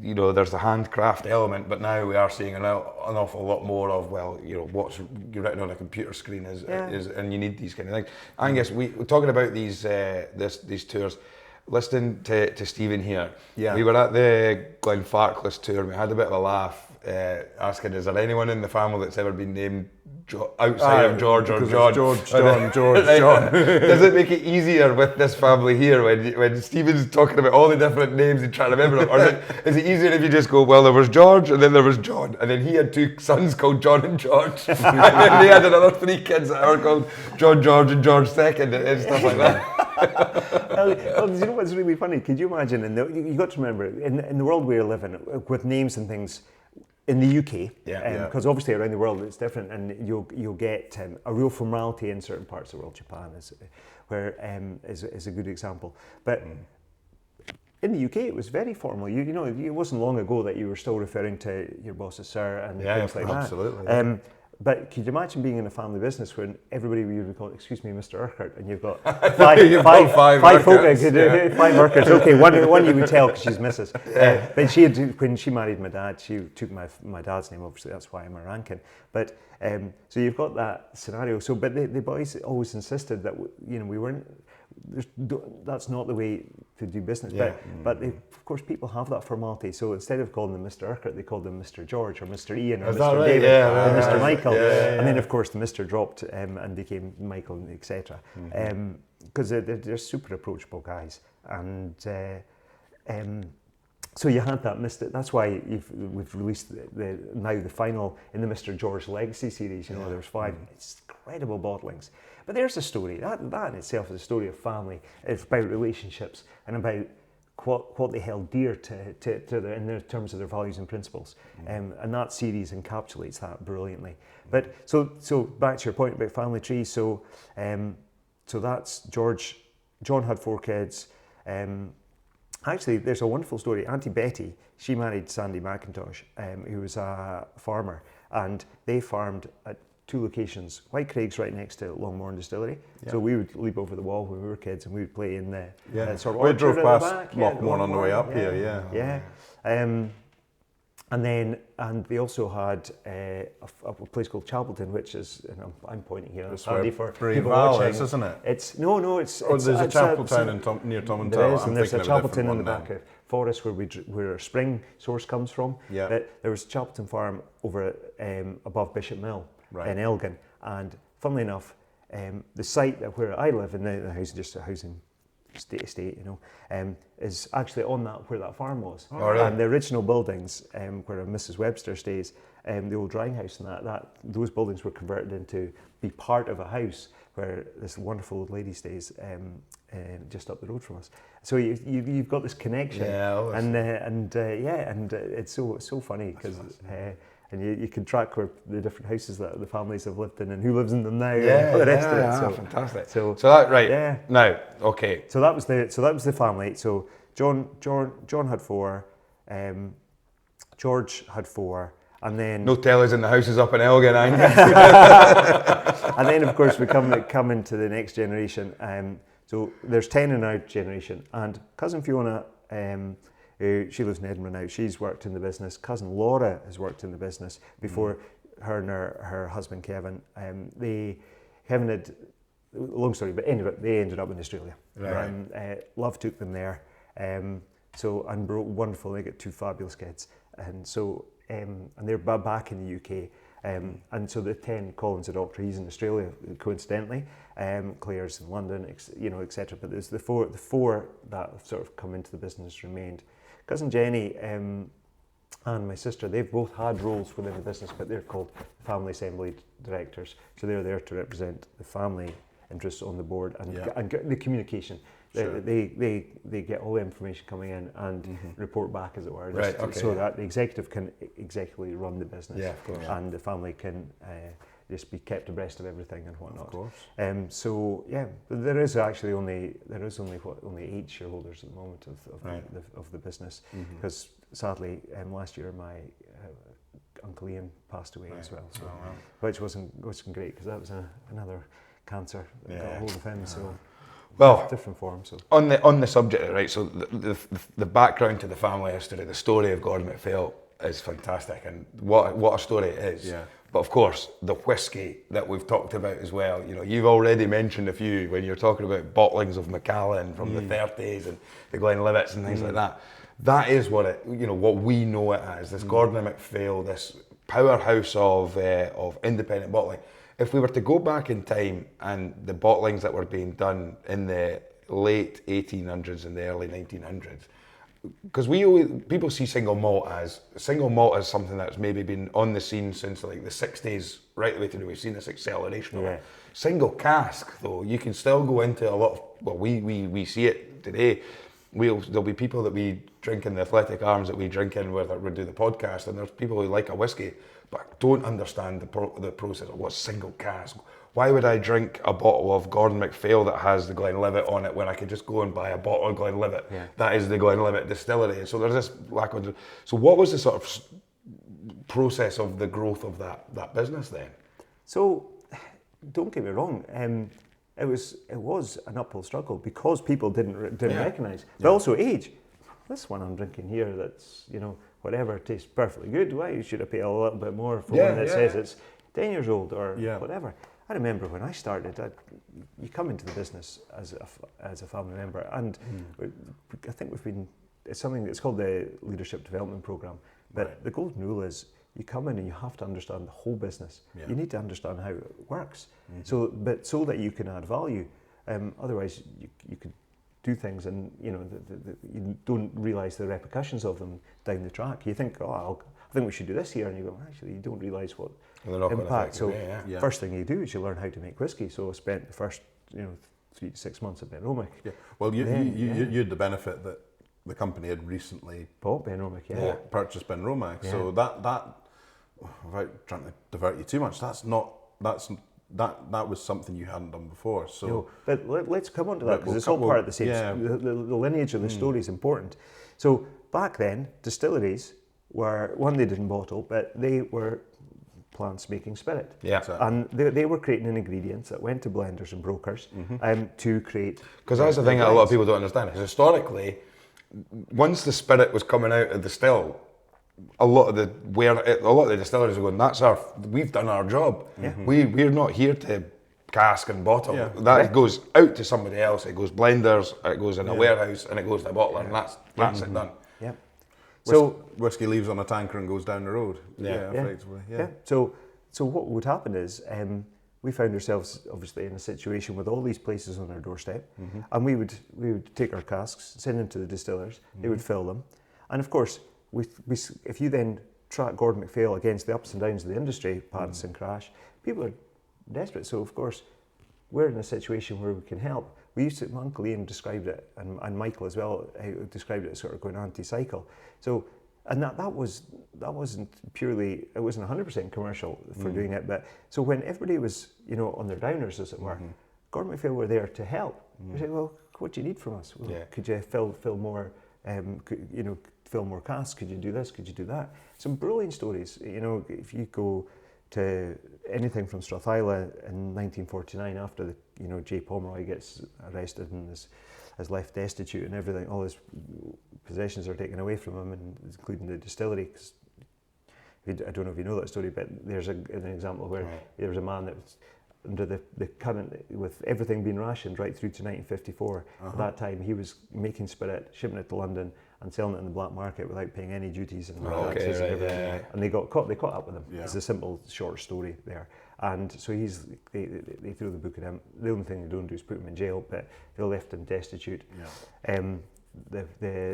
there's the handcraft element, but now we are seeing an awful lot more of what's written on a computer screen is, and you need these kind of things. Angus, we're talking about these tours. Listening to Stephen here, we were at the Glenfarclas tour and we had a bit of a laugh asking, is there anyone in the family that's ever been named outside of George or because John? it's George, John, George, John. Does it make it easier with this family here when Stephen's talking about all the different names and trying to remember them? Or is it easier if you just go, well, there was George and then there was John, and then he had 2 sons called John and George, and then they had another 3 kids that were called John, George and George II and stuff like that? Well, you know what's really funny? Could you imagine? You got to remember in the world we're living with names and things in the UK, because obviously around the world it's different, and you'll get a real formality in certain parts of the world. Japan is a good example, but in the UK it was very formal. You know, it wasn't long ago that you were still referring to your boss as sir and things like that. Absolutely. But could you imagine being in a family business when everybody would call, excuse me, Mr. Urquhart, and you've got five folk, 5 Urquharts. Okay, one you would tell because she's Mrs. But when she married my dad, she took my dad's name. Obviously, that's why I'm a Rankin. But so you've got that scenario. So, but the boys always insisted that we weren't. That's not the way to do business. But of course, people have that formality. So instead of calling them Mr. Urquhart, they called them Mr. George or Mr. Ian or Mr. David or Mr. Michael. And then, of course, the Mr. dropped and became Michael, etc. Because they're super approachable guys. And so you had that Mr. That's why we've released now the final in the Mr. George Legacy series. You know, there's 5 incredible bottlings. But there's a story. That in itself is a story of family. It's about relationships and about what they held dear to in terms of their values and principles. And that series encapsulates that brilliantly. But so back to your point about family trees. So that's George. John had 4 kids. Actually, there's a wonderful story. Auntie Betty, she married Sandy McIntosh, who was a farmer, and they farmed at 2 locations. White Craig's right next to Longmorn Distillery, so we would leap over the wall when we were kids, and we would play in the sort of we drove past Lochmorn on the way up here. And they also had a place called Chapelton, which is, and I'm pointing here. It's handy where for people Val watching. Is, isn't it? It's there's a Chapeltown near Tom and There Tell. is, and there's a Chapelton in the back of Forest where our spring source comes from. There was Chapelton Farm over above Bishop Mill in Elgin, and funnily enough, the site where I live, in the house, just a housing estate, is actually on that where that farm was. And the original buildings where Mrs. Webster stays, the old drying house and that those buildings were converted into be part of a house where this wonderful old lady stays just up the road from us. So you've got this connection, and it's so funny because. And you can track where the different houses that the families have lived in and who lives in them now and all the rest of it. So fantastic. So that now, okay. So that was the family. So John had 4, George had 4, and then no tellers in the houses up in Elgin, and then of course we come into the next generation. So there's 10 in our generation, and cousin Fiona. She lives in Edinburgh now. She's worked in the business. Cousin Laura has worked in the business before her and her husband Kevin. Kevin had, long story, but anyway, they ended up in Australia. Love took them there. And wonderful. They got 2 fabulous kids, and so and they're back in the UK. And so the 10, Colin's a doctor. He's in Australia, coincidentally. Claire's in London, etc. But there's the four that sort of come into the business remained. Cousin Jenny and my sister, they've both had roles within the business, but they're called family assembly directors. So they're there to represent the family interests on the board and the communication. Sure. They get all the information coming in and report back, as it were, so that the executive can executively run the business, and the family can just be kept abreast of everything and whatnot. Of course. There is only 8 shareholders at the moment of the business, because sadly last year my Uncle Ian passed away as well, which wasn't great, because that was another cancer that got a hold of him. So. Well, different forms. So. On the subject, right? So the background to the family history, the story of Gordon MacPhail is fantastic, and what a story it is. Yeah. But of course, the whisky that we've talked about as well. You've already mentioned a few when you're talking about bottlings of Macallan from the 30s and the Glenlivets and things like that. that is what what we know it as, this Gordon MacPhail, this powerhouse of independent bottling. If we were to go back in time and the bottlings that were being done in the late 1800s and the early 1900s, because people see single malt as something that's maybe been on the scene since like the 60s right the way through. We've seen this acceleration of it. Single cask, though, you can still go into a lot of, we see it today. There'll be people that we drink in the athletic arms that we drink in where we do the podcast, and there's people who like a whiskey but don't understand the process of what's single cask. Why would I drink a bottle of Gordon MacPhail that has the Glenlivet on it when I could just go and buy a bottle of Glenlivet? That is the Glenlivet distillery. And so there's this lack of... So what was the sort of process of the growth of that business then? So, don't get me wrong, it was an uphill struggle because people didn't recognise, but also age. This one I'm drinking here that's, whatever, tastes perfectly good. Why should I pay a little bit more for one that says it's 10 years old or whatever? I remember when I started, you come into the business as a family member, and I think it's something that's called the Leadership Development Programme, but the golden rule is you come in and you have to understand the whole business. You need to understand how it works, so that you can add value. Otherwise, you could do things and you don't realise the repercussions of them down the track. You think, I think we should do this here, and you go, actually, you don't realise what impact. So first thing you do is you learn how to make whiskey. So I spent the first 3 to 6 months at Benromach. Well, you had the benefit that the company had recently bought Benromach, purchased Benromach. So that without trying to divert you too much, that was something you hadn't done before. So, but let's come on to that because it's all part of the same. The lineage of the story is important. So back then, distilleries were they didn't bottle, but they were plants making spirit. And they were creating ingredients that went to blenders and brokers to create. Because that's the thing that a lot of people don't understand. Is historically, once the spirit was coming out of the still, a lot of the distilleries are going, we've done our job. We're not here to cask and bottle. That goes out to somebody else. It goes blenders, it goes in a warehouse, and it goes to a bottler, and that's it done. So whiskey leaves on a tanker and goes down the road. Effectively. So what would happen is we found ourselves obviously in a situation with all these places on our doorstep, and we would take our casks, send them to the distillers. They would fill them, and of course, if you then track Gordon MacPhail against the ups and downs of the industry, pants and crash, people are desperate. So of course, we're in a situation where we can help. We used to, my Uncle Ian described it, and Michael as well, described it as sort of going anti-cycle. So, and that wasn't purely, it wasn't 100% commercial for doing it, but so when everybody was, on their downers, as it were, Gordon MacPhail were there to help. We said, well, what do you need from us? Well, could you fill more, fill more casks? Could you do this? Could you do that? Some brilliant stories. If you go to anything from Strathisla in 1949, after J. Pomeroy gets arrested and is left destitute and everything, all his possessions are taken away from him, and including the distillery. Cause I don't know if you know that story, but there's an example where there was a man that was under the current, with everything being rationed right through to 1954. At that time, he was making spirit, shipping it to London, and selling it in the black market without paying any duties and taxes and everything. And they caught up with him. It's a simple, short story there. And so they threw the book at him. The only thing they don't do is put him in jail, but they left him destitute. The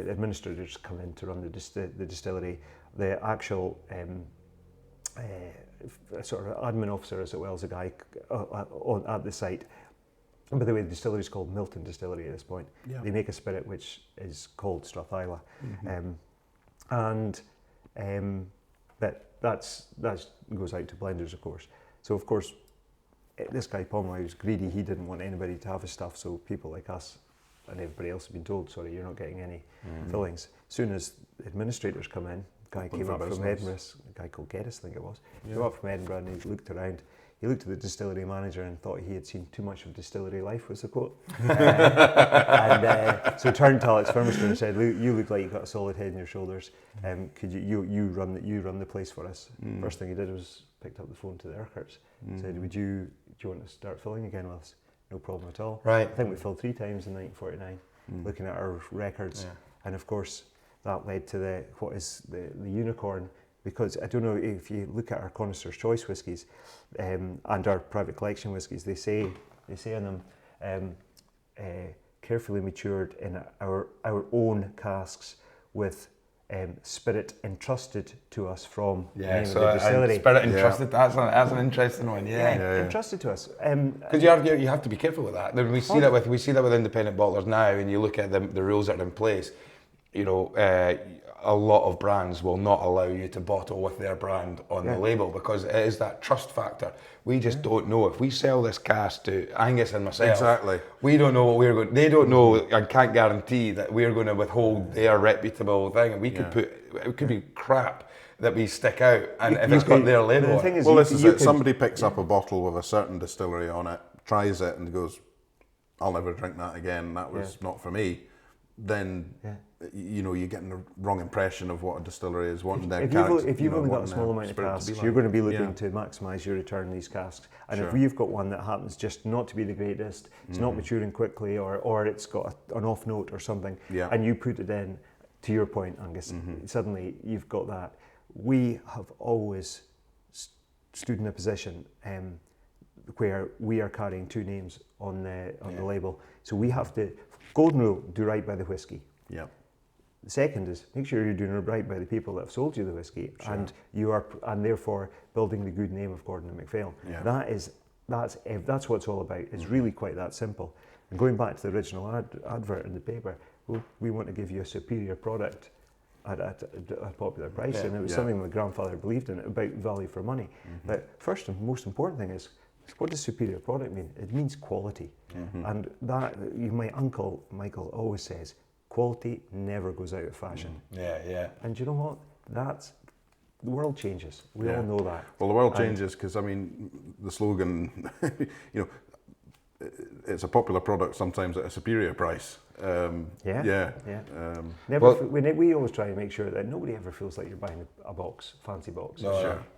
administrators come in to run the distillery. The actual sort of admin officer, as well as a guy at the site. And by the way, the distillery is called Milton Distillery at this point. They make a spirit which is called Strathisla, but that goes out to blenders, of course. So of course, this guy Pomeroy was greedy. He didn't want anybody to have his stuff. So people like us and everybody else have been told, sorry, you're not getting any fillings. As soon as administrators come in, guy came up from Edinburgh, a guy called Geddes, I think it was. Came up from Edinburgh and he looked around. He looked at the distillery manager and thought he had seen too much of distillery life, was the quote. So turned to Alex Firmister and said, "You look like you've got a solid head on your shoulders. Could you run the place for us?" First thing he did was picked up the phone to the Urquharts, said, do you want to start filling again with us? No problem at all. I think we filled 3 times in 1949, looking at our records. And of course, that led to what is the unicorn. Because I don't know if you look at our Connoisseur's Choice whiskies and our private collection whiskies, they say on them carefully matured in our own casks with spirit entrusted to us from the name of the distillery. Spirit entrusted. That's an interesting one. Entrusted to us. Because you have to be careful with that. We see that with independent bottlers now, and you look at the rules that are in place. You know, a lot of brands will not allow you to bottle with their brand on the label because it is that trust factor. We just don't know if we sell this cask to Angus and myself. Exactly. We don't know what we're going. They don't know, and can't guarantee that we're going to withhold their reputable thing. And we could it could be crap that we stick out, and if it's got their label. The thing is, this is it. Somebody picks up a bottle with a certain distillery on it, tries it, and goes, "I'll never drink that again. That was not for me." Then. You know, you're getting the wrong impression of what a distillery is wanting their character. If you've only got a small amount of casks, you're going to be looking to maximise your return on these casks. And if you've got one that happens just not to be the greatest, it's not maturing quickly, or it's got an off note or something, and you put it in, to your point, Angus, suddenly you've got that. We have always stood in a position where we are carrying two names on the label. So we have to, golden rule, do right by the whiskey. Yeah. The second is make sure you're doing it right by the people that have sold you the whiskey, and you are, and therefore building the good name of Gordon MacPhail. Yeah. That's what it's all about. It's really quite that simple. And going back to the original advert in the paper, we want to give you a superior product at a popular price, and it was something my grandfather believed in, about value for money. But first and most important thing is, what does superior product mean? It means quality, and that my uncle Michael always says. Quality never goes out of fashion. And you know what? The world changes. We all know that. Well, the world changes because, I mean, the slogan, you know, it's a popular product sometimes at a superior price. We always try to make sure that nobody ever feels like you're buying a fancy box.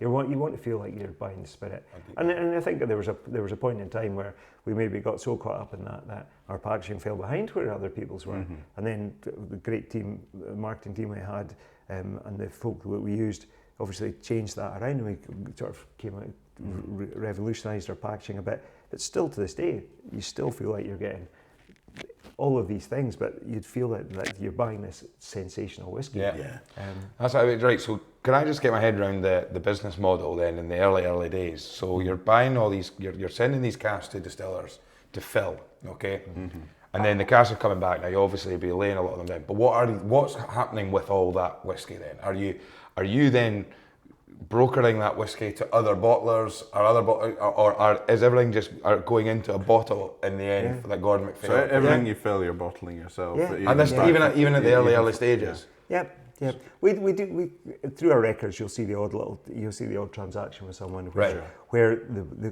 You want to feel like you're buying the spirit. And I think that there was a point in time where we maybe got so caught up in that our packaging fell behind where other people's were. And then the great team, the marketing team we had, and the folk that we used, obviously changed that around, and we sort of came out, revolutionised our packaging a bit. But still to this day, you still feel like you're getting all of these things, but you'd feel that you're buying this sensational whiskey. That's right. So can I just get my head around the business model then in the early days? So you're buying all these, you're sending these casks to distillers to fill, okay? And then the casks are coming back. Now you obviously be laying a lot of them down. But what's happening with all that whiskey then? Are you then brokering that whiskey to other bottlers, or is everything just going into a bottle in the end, like Gordon MacPhail? So everything you fill, you're bottling yourself. And this, even at the early stages. Yeah. We do through our records. You'll see the odd transaction with someone where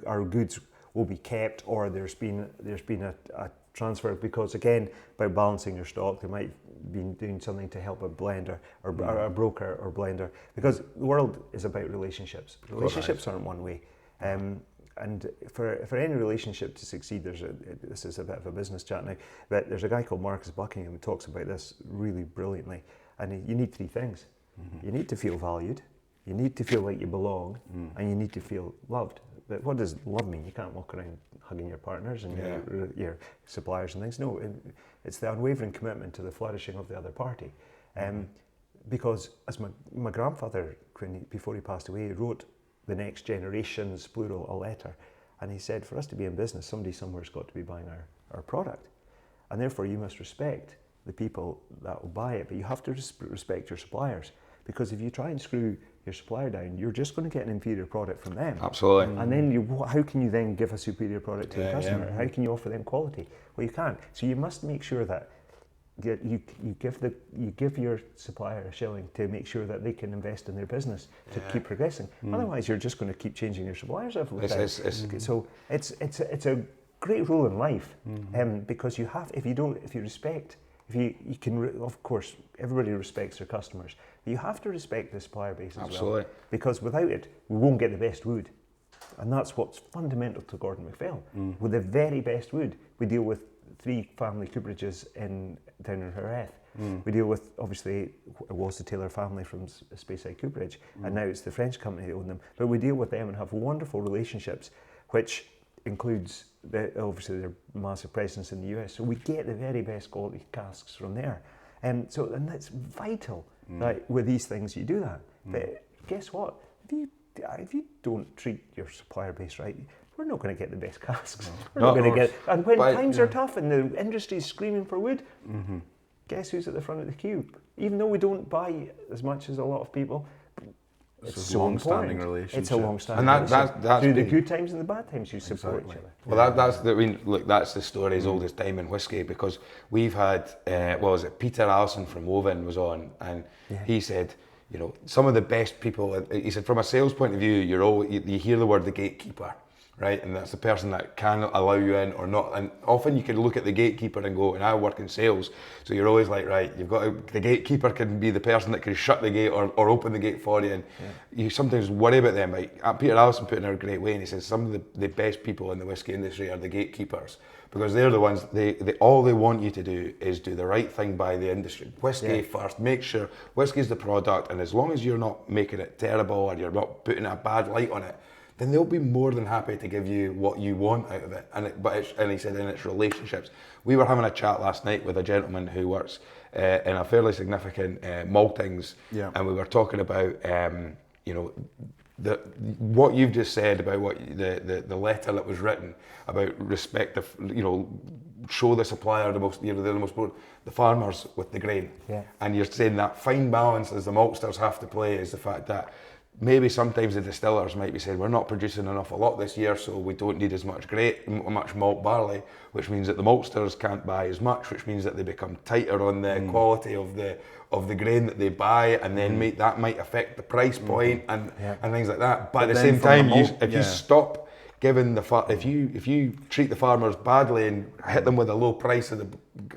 our goods will be kept, or there's been a transfer, because again, by balancing your stock, they might be doing something to help a blender or a broker or blender, because the world is about relationships. Relationships aren't one way, and for any relationship to succeed, this is a bit of a business chat now, but there's a guy called Marcus Buckingham who talks about this really brilliantly, and you need three things. You need to feel valued, you need to feel like you belong, and you need to feel loved. But what does love mean? You can't walk around hugging your partners and your suppliers and things. No, it's the unwavering commitment to the flourishing of the other party. Because as my grandfather, before he passed away, he wrote the next generations, plural, a letter. And he said, for us to be in business, somebody somewhere's got to be buying our product. And therefore you must respect the people that will buy it, but you have to respect your suppliers. Because if you try and screw your supplier down, you're just going to get an inferior product from them. Absolutely. And then how can you then give a superior product to the customer? How can you offer them quality? Well, you can't. So you must make sure that you give your supplier a shilling to make sure that they can invest in their business to keep progressing. Otherwise, you're just going to keep changing your suppliers every time. So it's a great rule in life, because you have, if you respect. You can, of course, everybody respects their customers, but you have to respect the supplier base as well. Because without it, we won't get the best wood. And that's what's fundamental to Gordon MacPhail. With the very best wood, we deal with 3 family cooperages down in Hareth. We deal with, obviously, it was the Taylor family from Speyside Cooperage, and now it's the French company that own them. But we deal with them and have wonderful relationships, which includes obviously their massive presence in the US. So we get the very best quality casks from there. And that's vital that with these things you do that. But guess what? If you don't treat your supplier base right, we're not going to get the best casks. We're not going to get. And when times are tough and the industry's screaming for wood, guess who's at the front of the queue? Even though we don't buy as much as a lot of people, it's so long-standing important. relationship. It's a long-standing relationship. That's through the good times and the bad times, you support each other. Well, that's the story as old as time in whiskey, because we've had, Peter Allison from Woven was on, and he said, some of the best people, he said, from a sales point of view, you hear the word the gatekeeper, right? And that's the person that can allow you in or not. And often you can look at the gatekeeper and go, and I work in sales, so you're always like, right, the gatekeeper can be the person that can shut the gate or open the gate for you, and you sometimes worry about them. Like Peter Allison put it in a great way, and he says some of the best people in the whiskey industry are the gatekeepers, because they're the ones, all they want you to do is do the right thing by the industry. Whiskey first, make sure whiskey's the product, and as long as you're not making it terrible or you're not putting a bad light on it, then they'll be more than happy to give you what you want out of it. And he said, in its relationships. We were having a chat last night with a gentleman who works in a fairly significant maltings, and we were talking about, what you've just said about what the letter that was written about respect, show the supplier the farmers with the grain. Yeah. And you're saying that fine balance as the maltsters have to play is the fact that maybe sometimes the distillers might be saying, we're not producing an awful lot this year, so we don't need as much malt barley, which means that the maltsters can't buy as much, which means that they become tighter on the quality of the grain that they buy, and then that might affect the price point and things like that. But at the same time, if you stop giving if you treat the farmers badly and hit them with a low price of the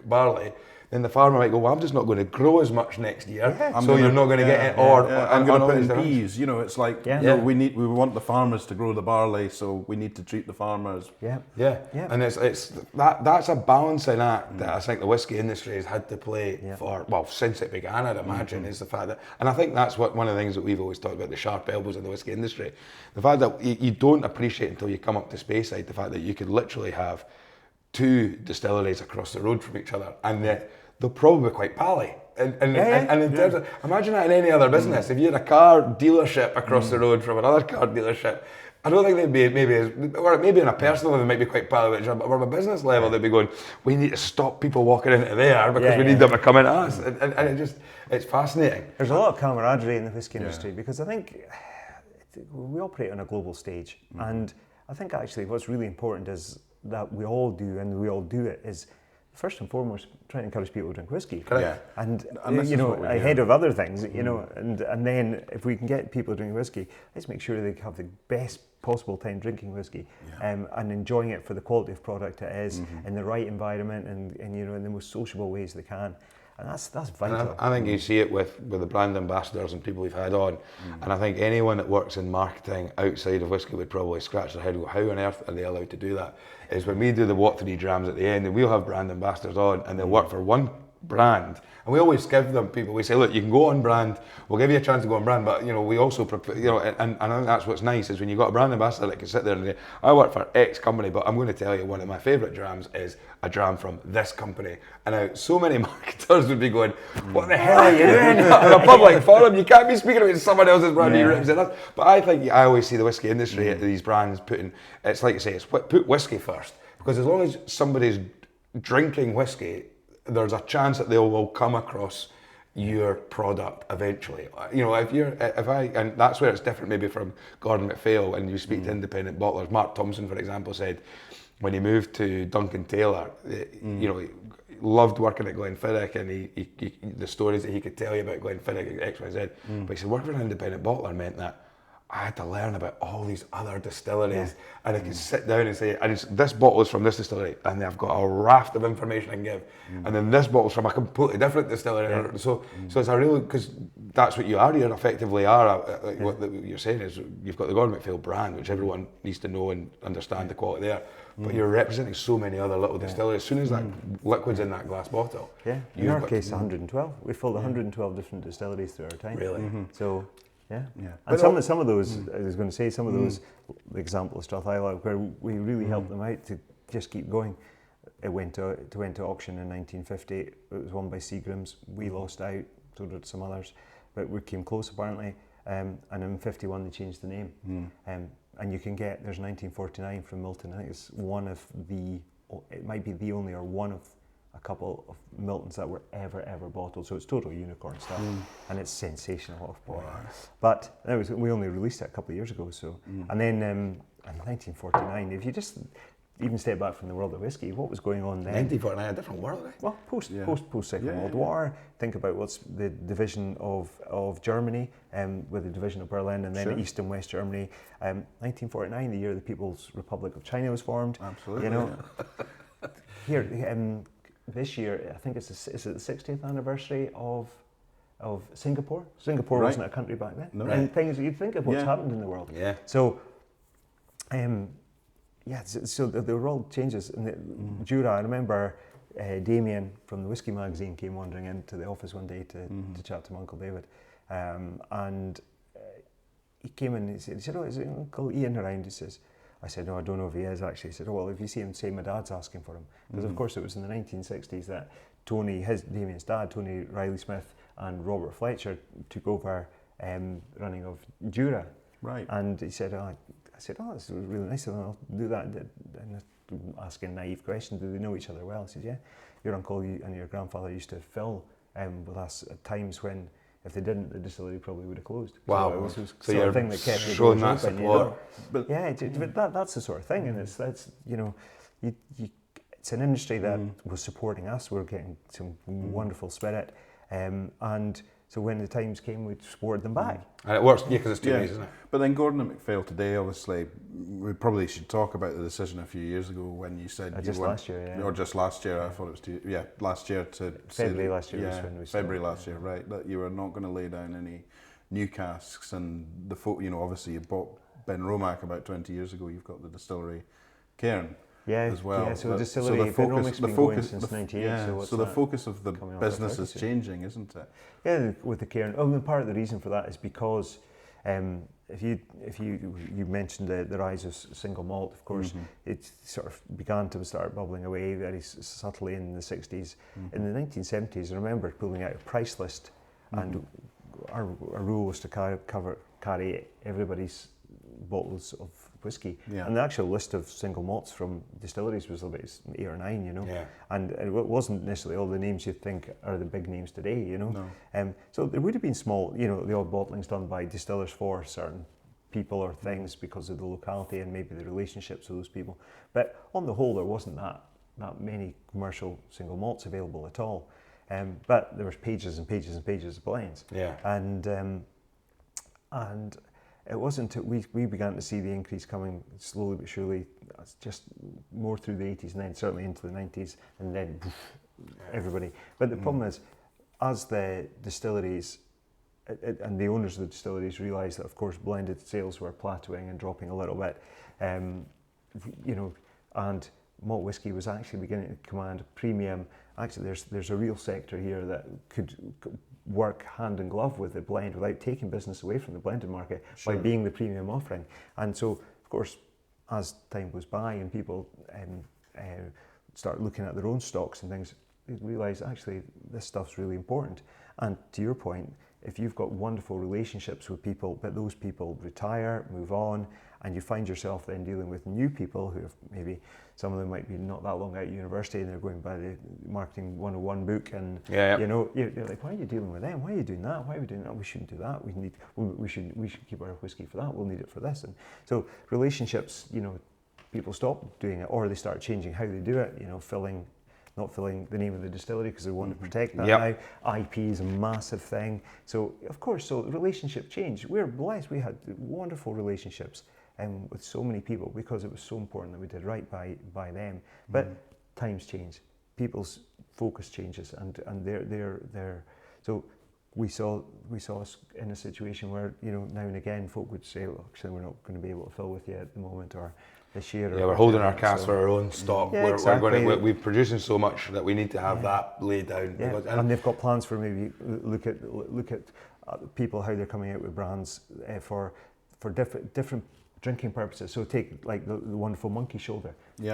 barley, then the farmer might go, well, I'm just not going to grow as much next year, so you're not going to get it. Or I'm going to put in peas. It's like we want the farmers to grow the barley, so we need to treat the farmers. And that's a balancing act that I think the whiskey industry has had to play since it began. I'd imagine is the fact that, and I think that's one of the things that we've always talked about, the sharp elbows in the whiskey industry. The fact that you don't appreciate until you come up to Speyside the fact that you could literally have two distilleries across the road from each other, and they'll probably be quite pally. And in terms of, imagine that in any other business. If you had a car dealership across the road from another car dealership, I don't think they'd be maybe on a personal level they might be quite pally with each other, but on a business level they'd be going, we need to stop people walking into there because we need them to come into us. And it's fascinating. There's a lot of camaraderie in the whiskey industry because I think we operate on a global stage, and I think actually what's really important is that we all do it is first and foremost trying to encourage people to drink whiskey. Correct. And ahead of other things, and then if we can get people drinking whiskey, let's make sure they have the best possible time drinking whiskey and enjoying it for the quality of product it is in the right environment and in the most sociable ways they can. And that's vital. And I think you see it with the brand ambassadors and people we've had on. And I think anyone that works in marketing outside of whiskey would probably scratch their head and go, how on earth are they allowed to do that? Is when we do the What 3 Drams at the end, and we'll have brand ambassadors on, and they'll work for one brand. And we always give them people, we say, look, you can go on brand, we'll give you a chance to go on brand, but we also, and I think that's what's nice is when you've got a brand ambassador that can sit there and say, I work for X company, but I'm going to tell you one of my favourite drams is a dram from this company. And now so many marketers would be going, what the hell are you doing in a public forum? You can't be speaking about someone else's brand you represent us. But I think I always see the whiskey industry, these brands it's like you say, it's put whiskey first, because as long as somebody's drinking whiskey, there's a chance that they will come across your product eventually. And that's where it's different maybe from Gordon MacPhail when you speak to independent bottlers. Mark Thompson, for example, said when he moved to Duncan Taylor, he loved working at Glenfiddich, and he the stories that he could tell you about Glenfiddich, X, Y, Z. But he said working for an independent bottler meant that I had to learn about all these other distilleries, and I could sit down and say, this bottle is from this distillery, and they've got a raft of information I can give, and then this bottle's from a completely different distillery. Yeah. So it's a real, because that's what you are. You effectively are. What you're saying is you've got the Gordon MacPhail brand, which everyone needs to know and understand the quality there. But you're representing so many other little distilleries. As soon as that liquid's in that glass bottle, in our case, 112. We filled 112 different distilleries through our time. Really? So. Yeah. But And some of those, I was going to say, some of those, the example of Strathaila, where we really helped them out to just keep going. It went to auction in 1950. It was won by Seagram's. We lost out, so did some others, but we came close apparently. And in 51 they changed the name. And you can get, there's 1949 from Milton. I think it's one of the, it might be the only or one of a couple of Miltons that were ever bottled, so it's total unicorn stuff, and it's sensational. But we only released it a couple of years ago. So, and then in 1949, if you just even step back from the world of whiskey, what was going on then? 1949, a different world, right? Well, post Second World War. Think about what's the division of Germany, with the division of Berlin, and then East and West Germany. 1949, the year the People's Republic of China was formed. Absolutely. You know, here. This year, I think is it the 60th anniversary of Singapore? Singapore wasn't a country back then. No. And things you'd think of what's happened in the world. Yeah. So, so the world changes. And Jura, I remember Damien from the Whisky magazine came wandering into the office one day to chat to my Uncle David, and he came in. He said, "Oh, is Uncle Ian around?" He says. I said, "No, I don't know if he is actually." He said, "Oh, well, if you see him, say my dad's asking for him." Because of course it was in the 1960s that Damien's dad, Tony Riley Smith, and Robert Fletcher took over running of Jura. Right. And he said, I said, "Oh, this was really nice of him, I'll do that." And asking a naive question, do they know each other well? He said, "Yeah, your uncle and your grandfather used to fill with us at times when, if they didn't, the distillery probably would have closed." Wow. So it was So sort of you're thing that kept the showing doors that open, support. But that's the sort of thing, and that's you know, it's an industry that was supporting us. We're getting some wonderful spirit, and so when the times came, we supported them back. And it works, because it's 2 days, isn't it? But then Gordon and MacPhail today, obviously, we probably should talk about the decision a few years ago when you said Just last year, or just last year. I thought it was last year to February last year was when we started. February last year, right? That you were not going to lay down any new casks, and obviously you bought Benromach about 20 years ago. You've got the distillery Cairn. As well. Yeah, so the distillery, Benromach's been going since 98. So the focus of the business is changing, isn't it? Yeah, with the Cairn. And part of the reason for that is because if you mentioned the rise of single malt, of course, it sort of began to start bubbling away very subtly in the 60s. In the 1970s, I remember pulling out a price list, and our rule was to carry everybody's bottles of whiskey, and the actual list of single malts from distilleries was about 8 or 9, you know, and it wasn't necessarily all the names you think are the big names today, you know. So there would have been small, you know, the odd bottlings done by distillers for certain people or things because of the locality and maybe the relationships with those people, but on the whole there wasn't that many commercial single malts available at all, but there was pages and pages and pages of blends, and it wasn't until we began to see the increase coming slowly but surely, just more through the 80s and then certainly into the 90s, and then everybody. But the problem is, as the distilleries and the owners of the distilleries realised that, of course, blended sales were plateauing and dropping a little bit, you know, and malt whiskey was actually beginning to command a premium. Actually, there's a real sector here that could work hand in glove with the blend without taking business away from the blended market by being the premium offering. And so, of course, as time goes by and people start looking at their own stocks and things, they realise actually this stuff's really important. And to your point, if you've got wonderful relationships with people, but those people retire, move on, and you find yourself then dealing with new people who have maybe, some of them might be not that long out of university and they're going by the Marketing 101 book, and you know, you're like, why are you dealing with them? Why are you doing that? Why are we doing that? We shouldn't do that. We should keep our whiskey for that. We'll need it for this. And so relationships, you know, people stop doing it, or they start changing how they do it, you know, filling not filling the name of the distillery because they want to protect that Yep. now. IP is a massive thing. So of course, so relationship change. We're blessed. We had wonderful relationships with so many people because it was so important that we did right by them. But times change. People's focus changes, and they're so. We saw us in a situation where, you know, now and again folk would say, well, actually we're not going to be able to fill with you at the moment, or this year. Yeah, we're holding our cask for our own stock. Yeah, We're producing so much that we need to have that laid down. Yeah. Because, and they've got plans for maybe look at people, how they're coming out with brands for different drinking purposes. So take like the wonderful Monkey Shoulder,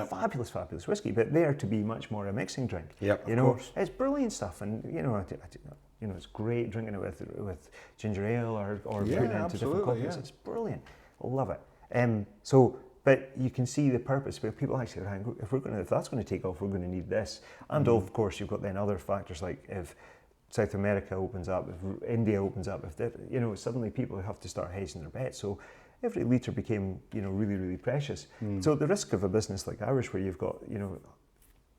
fabulous whiskey, but there to be much more a mixing drink. Yep, you of know, course. it's brilliant stuff, and you know, you know, it's great drinking it with ginger ale or putting it into different cocktails. It's brilliant. I love it. But you can see the purpose where people actually, if that's going to take off, we're going to need this. And of course, you've got then other factors like if South America opens up, if India opens up, if you know, suddenly people have to start hedging their bets. So every litre became, you know, really, really precious. So the risk of a business like ours, where you've got, you know,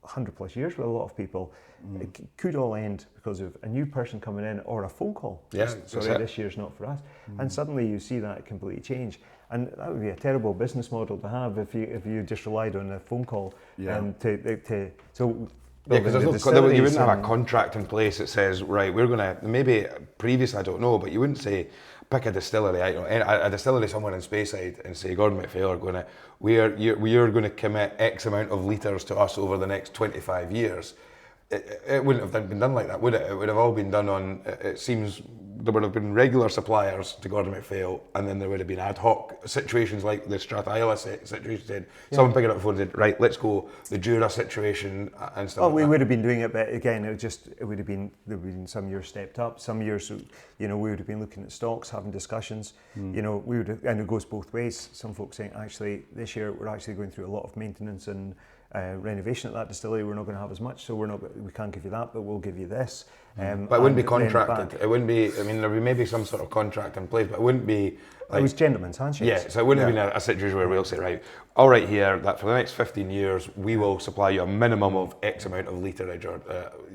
100 plus years with a lot of people, it could all end because of a new person coming in or a phone call. Yeah, Sorry, this year's not for us. And suddenly you see that completely change. And that would be a terrible business model to have if you just relied on a phone call. Because you wouldn't have a contract in place that says, right, we're going to, maybe previously, I don't know, but you wouldn't say, pick a distillery, a distillery somewhere in Speyside, and say, Gordon MacPhail are going to, we are going to commit X amount of litres to us over the next 25 years. It wouldn't have been done like that, would it? It would have all been done on, it seems, there would have been regular suppliers to Gordon MacPhail, and then there would have been ad hoc situations like the Strathisla situation said, someone picking up the phone and said, right, let's go, the Jura situation and stuff. Oh, we would have been doing it, but again, there would have been some years stepped up, some years, you know, we would have been looking at stocks, having discussions, you know, and it goes both ways. Some folks saying, actually, this year we're actually going through a lot of maintenance and renovation at that distillery. We're not going to have as much, so we can't give you that, but we'll give you this. But it wouldn't be contracted. It wouldn't be. I mean, there would be maybe some sort of contract in place, but it wouldn't be. Like, it was gentleman's handshakes. Yeah, so it wouldn't have been a situation where we'll say, right, all right, here, that for the next 15 years, we will supply you a minimum of X amount of litrage, or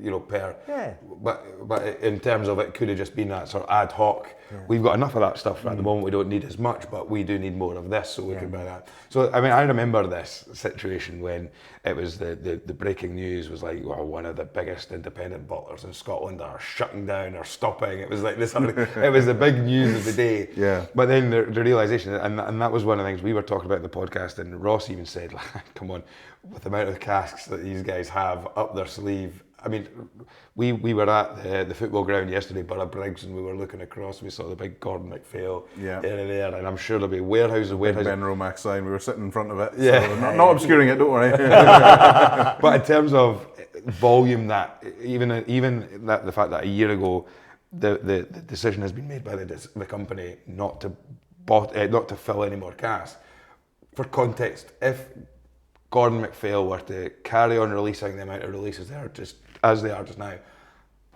you know, per. Yeah. But in terms of it, could have just been that sort of ad hoc. Yeah. We've got enough of that stuff at the moment. We don't need as much, but we do need more of this, so we can buy that. So I mean, I remember this situation when it was the breaking news was like, well, one of the biggest independent bottlers in Scotland are shutting down or stopping. It was like this. It was the big news of the day. Yeah. But then the realisation, and that was one of the things we were talking about in the podcast, and Ross even said, like, come on, with the amount of casks that these guys have up their sleeve. I mean, we were at the football ground yesterday, Borough Briggs, and we were looking across, we saw the big Gordon MacPhail there, and I'm sure there'll be warehouses. Benromach sign, we were sitting in front of it, yeah. So not obscuring it, don't worry. But in terms of volume, that even that the fact that a year ago, the decision has been made by the company not to fill any more casks. For context, if Gordon MacPhail were to carry on releasing the amount of releases as they are just now,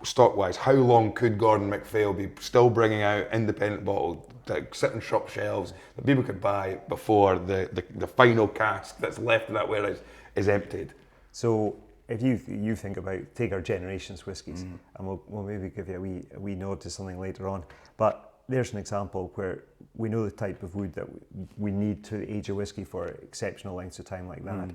stock-wise, how long could Gordon MacPhail be still bringing out independent bottles that sit on shop shelves that people could buy before the final cask that's left in that warehouse is emptied? So if you think about, take our generations whiskies, and we'll maybe give you a wee nod to something later on, but there's an example where we know the type of wood that we need to age a whiskey for exceptional lengths of time like that,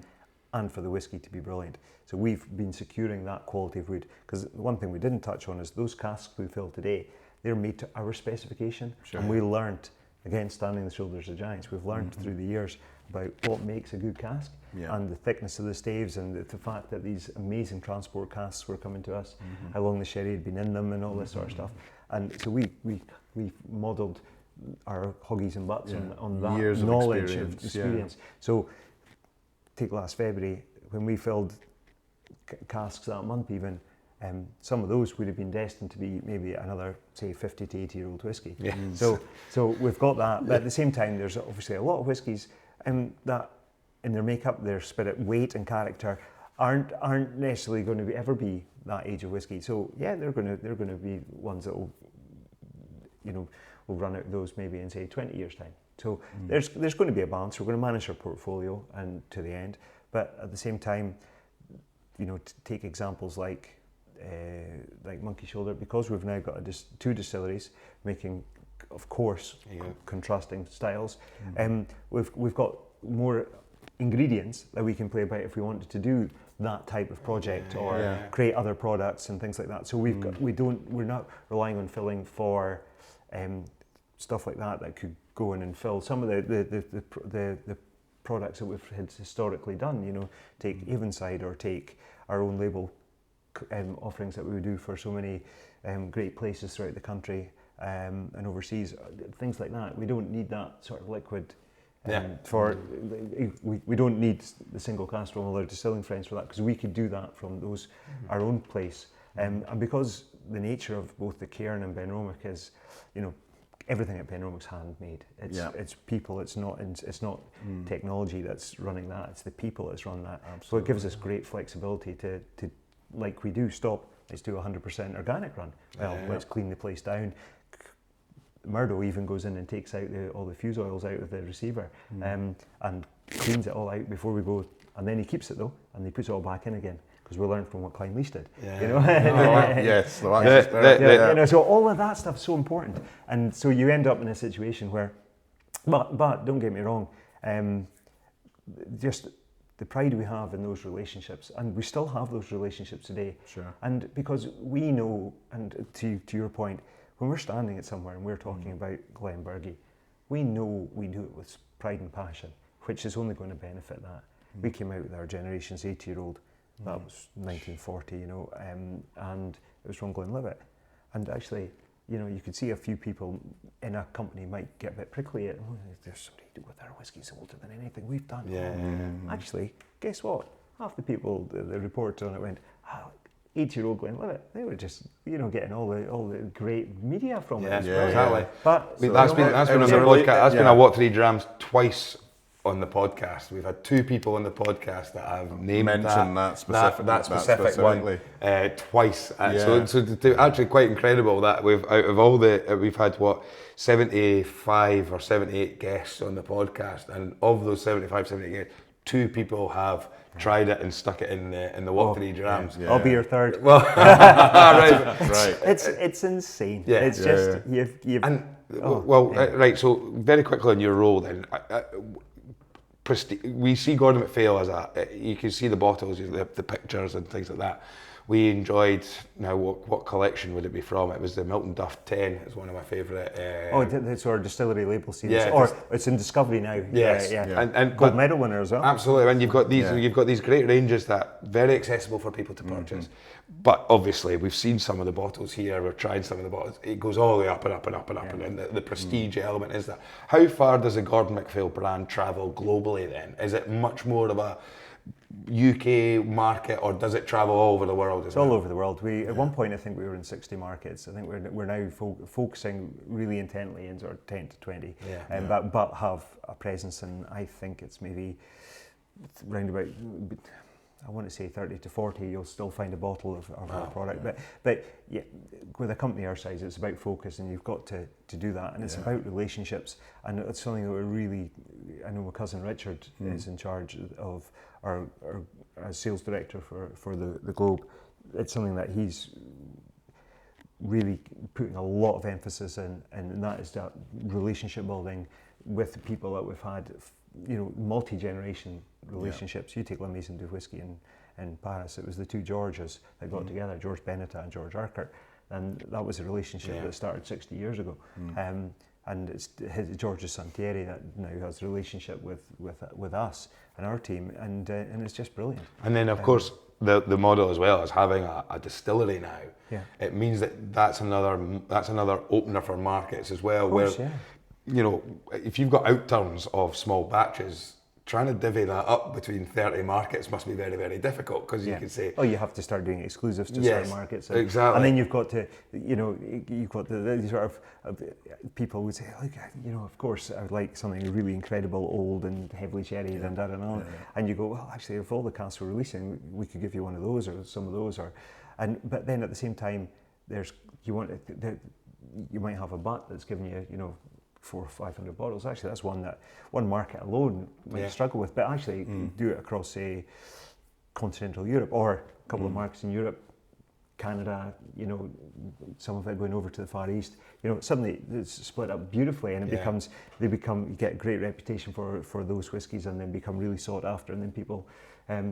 and for the whiskey to be brilliant. So we've been securing that quality of wood, because one thing we didn't touch on is those casks we fill today, they're made to our specification, and we learnt, again, standing on the shoulders of giants, we've learned through the years about what makes a good cask, and the thickness of the staves, and the fact that these amazing transport casks were coming to us, how long the sherry had been in them, and all this sort of stuff. And so we modelled our hoggies and butts on that years knowledge of experience. So take last February, when we filled casks that month even, some of those would have been destined to be maybe another, say, 50 to 80 year old whiskey. Yeah. So we've got that, but at the same time there's obviously a lot of whiskies that in their makeup, their spirit, weight and character aren't necessarily going to ever be that age of whiskey. So yeah, they're going to be ones that will, you know, we'll run out of those maybe in, say, 20 years' time. So there's going to be a balance. We're going to manage our portfolio and to the end, but at the same time, take examples like Monkey Shoulder, because we've now got two distilleries making, of course, contrasting styles. We've got more ingredients that we can play about if we wanted to do that type of project or create other products and things like that. So we're not relying on filling for stuff like that could go in and fill some of the products that we've had historically done. Take Avonside or take our own label offerings that we would do for so many great places throughout the country and overseas, things like that. We don't need that sort of liquid. We don't need the single cask from all our distilling friends for that, because we could do that from our own place. And because the nature of both the cairn and Benromach is, everything at Benromach's handmade. It's people. It's not technology that's running that. It's the people that's run that. Absolutely. So it gives us great flexibility to like we do. Let's do 100% organic run. Well, let's clean the place down. Murdo even goes in and takes out all the fuse oils out of the receiver and cleans it all out before we go. And then he keeps it though, and he puts it all back in again, because we learned from what Klein Lease did. Yes. So all of that stuff is so important, and so you end up in a situation where, but don't get me wrong, just the pride we have in those relationships, and we still have those relationships today. Sure. And because we know, and to your point, when we're standing at somewhere and we're talking about Glenbergie, we know we do it with pride and passion, which is only going to benefit that. We came out with our generation's 80-year-old. That was 1940, and it was from Glenlivet. And actually, you could see a few people in a company might get a bit prickly at, there's somebody with our whiskey's older than anything we've done. Actually, guess what? Half the people, the reports on it went, 80-year-old Glenlivet. They were just, getting all the great media from it. Exactly. But that's been on the podcast. That's been a What 3 Drams twice on the podcast. We've had two people on the podcast that have named that specific one twice. So actually quite incredible that we've had 75 or 78 guests on the podcast, and of those 75, 78 guests, two people have tried it and stuck it in the What 3 Drams. I'll be your third. Well, right. It's insane. Yeah. It's just you've right. So very quickly on your role then. We see Gordon MacPhail as you can see the bottles, the pictures and things like that. We enjoyed, now what collection would it be from? It was the Milton Duff 10, it's one of my favourite. It's our distillery label series, it's in Discovery now. Yes, and gold medal winner as well. Absolutely, and you've got these great ranges that very accessible for people to purchase. But obviously, we've seen some of the bottles here, we've tried some of the bottles, it goes all the way up and up and up and up, and the prestige element is that. How far does the Gordon MacPhail brand travel globally then? Is it much more of a UK market, or does it travel all over the world as well? All over the world. At one point I think we were in 60 markets. I think we're now focusing really intently in sort of 10 to 20, but have a presence in, I think it's maybe round about, I want to say 30 to 40, you'll still find a bottle of our product. But yeah, with a company our size, it's about focus, and you've got to do that, and it's about relationships, and it's something that we're really, I know my cousin Richard is in charge of our sales director for the Globe. It's something that he's really putting a lot of emphasis in, and that is that relationship building with the people that we've had, multi-generation relationships. You take La Maison du Whisky in Paris, it was the two Georges that got together, George Beneta and George Urquhart, and that was a relationship that started 60 years ago. And it's George's Santieri that now has a relationship with us and our team, and it's just brilliant. And then of course the model as well as having a distillery now. Yeah. It means that's another opener for markets as well. Of course, where if you've got outturns of small batches, trying to divvy that up between 30 markets must be very, very difficult, because you can say, you have to start doing exclusives to certain markets. Exactly. And then you've got to, you've got the sort of people would say, of course, I would like something really incredible, old and heavily sherried and da da da. And you go, well, actually, if all the casks we're releasing, we could give you one of those or some of those, but then at the same time, you might have a butt that's giving you, 400 or 500 bottles. Actually, that's one market alone might struggle with, but actually do it across, say, continental Europe, or a couple of markets in Europe, Canada, some of it going over to the Far East. Suddenly it's split up beautifully, and you get a great reputation for those whiskies, and then become really sought after, and then people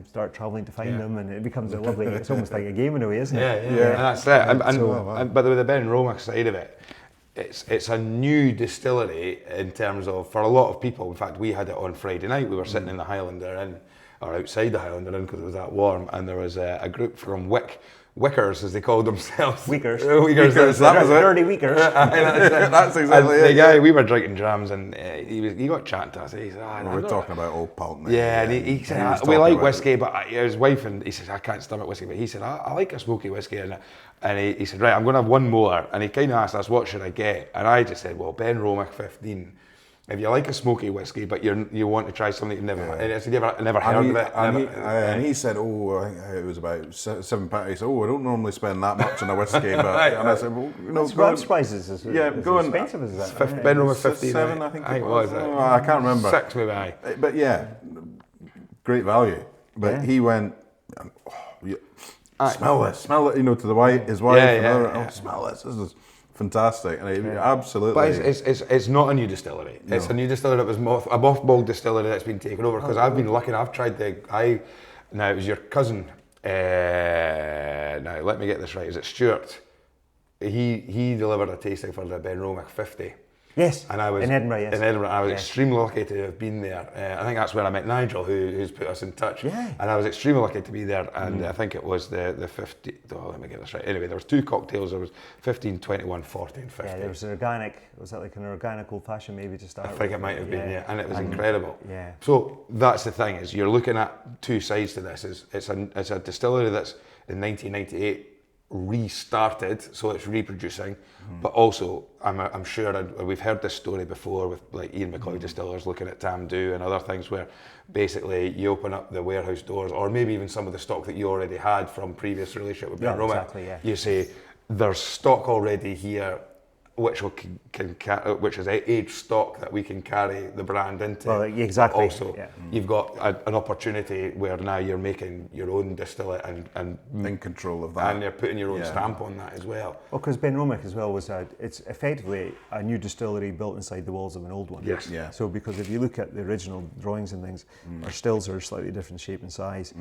start travelling to find them, and it becomes a lovely. It's almost like a game in a way, isn't it? Yeah. That's it. But with the Benromach side of it, it's a new distillery in terms of, for a lot of people. In fact, we had it on Friday night. We were sitting in the Highlander Inn, or outside the Highlander Inn because it was that warm, and there was a group from Wickers, as they called themselves. Weakers. That was it. Dirty Weakers. That's exactly it. The guy, we were drinking drams, and he got chatting to us. He said, we're talking about old palt now. Yeah, and he said, we like whiskey, but his wife, and he says, I can't stomach whiskey, but he said, I like a smoky whiskey. And he said, right, I'm going to have one more. And he kind of asked us, what should I get? And I just said, well, Benromach 15. If you like a smoky whiskey, but you want to try something you've never heard of it. And he said, it was about £7. He said, I don't normally spend that much on a whiskey. And I said, Grab Spices is expensive as that. Benromach 15. 7, I think it was. I can't remember. 6 maybe. But yeah, great value. But he went, smell this, to the wife, his wife. Smell this is fantastic, and absolutely. But it's not a new distillery. No. It's a new distillery that was a mothballed distillery that's been taken over. Because I've been looking. I've tried now it was your cousin. Now let me get this right. Is it Stuart? He delivered a tasting for the Benromach 50. Yes, and I was in Edinburgh. Yes, in Edinburgh. I was extremely lucky to have been there. I think that's where I met Nigel, who's put us in touch. Yeah. And I was extremely lucky to be there. And I think it was the 50. Oh, let me get this right. Anyway, there was 2 cocktails. There was 15, 21, 14, 50. Yeah, there was an organic. Was that like an organic old fashioned maybe to start? I think it might have been. Yeah, and it was incredible. Yeah. So that's the thing, is you're looking at 2 sides to this. It's a distillery that's in 1998. Restarted, so it's reproducing, but also I'm sure, and we've heard this story before with like Ian McCloy distillers looking at Tamdhu and other things, where basically you open up the warehouse doors, or maybe even some of the stock that you already had from previous relationship with Benromach. You say there's stock already here, which is aged stock that we can carry the brand into. Well, exactly. Also, you've got an opportunity where now you're making your own distillate and in control of that, and you're putting your own stamp on that as well. Well, because Benromach as well it's effectively a new distillery built inside the walls of an old one. Yes. Yeah. So because if you look at the original drawings and things, our stills are slightly different shape and size.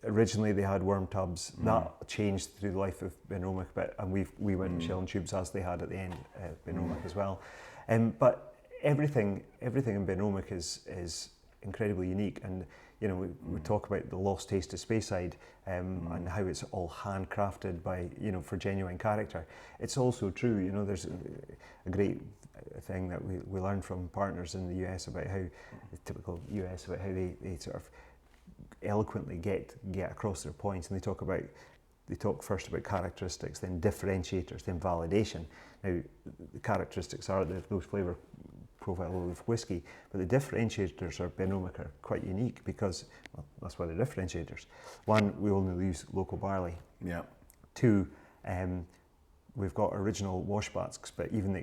Originally they had worm tubs. That changed through the life of Benromach, and we went in shell and tubes as they had at the end Benromach as well. But everything in Benromach is incredibly unique, and we talk about the lost taste of Speyside and how it's all handcrafted by for genuine character. It's also true. There's a great thing that we learned from partners in the US about how the typical US about how they sort of eloquently get across their points, and they talk first about characteristics, then differentiators, then validation. Now the characteristics are those flavour profile of whiskey, but the differentiators of Benromach are quite unique because that's why they're differentiators. 1, we only use local barley. Yeah. 2, we've got original wash basks, but even the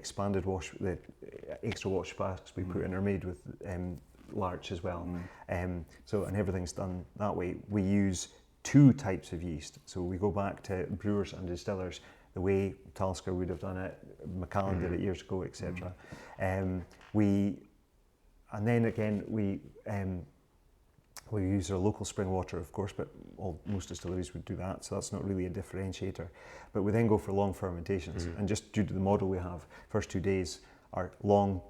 extra wash basks we put in are made with larch as well. And everything's done that way. We use 2 types of yeast. So we go back to brewers and distillers, the way Talisker would have done it, Macallan did it years ago, etc. We use our local spring water, of course, but most distilleries would do that, so that's not really a differentiator. But we then go for long fermentations, and just due to the model we have, first 2 days are long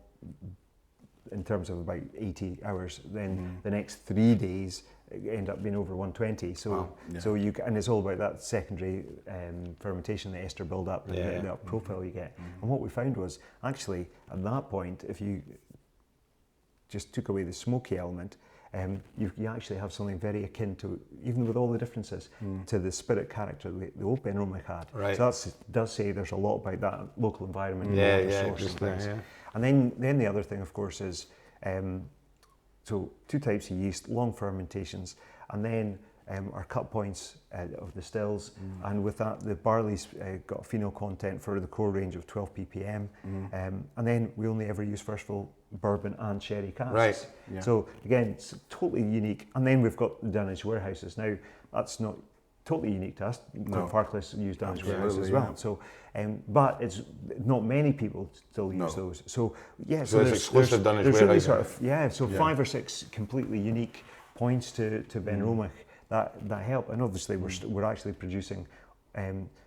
in terms of about 80 hours, then the next 3 days end up being over 120. So and it's all about that secondary fermentation, the ester build up, and that profile you get. And what we found was actually at that point, if you just took away the smoky element, you actually have something very akin to, even with all the differences, to the spirit character the old Benromach had. Right. So that does say there's a lot about that local environment, source and things. And then the other thing, of course, is so 2 types of yeast, long fermentations, and then our cut points of the stills, and with that the barley's got a phenol content for the core range of 12 ppm, and then we only ever use first fill bourbon and sherry casks. Right. Yeah. So again, it's totally unique. And then we've got the Danish warehouses. Now that's not totally unique to us. No. Farclas use Danish warehouses as Absolutely, well. yeah. So, but it's not many people still use those. So yeah, So it's exclusive Danish there's really warehousing. sort of, so 5 or 6 completely unique points to Benromach that help. And obviously we're actually producing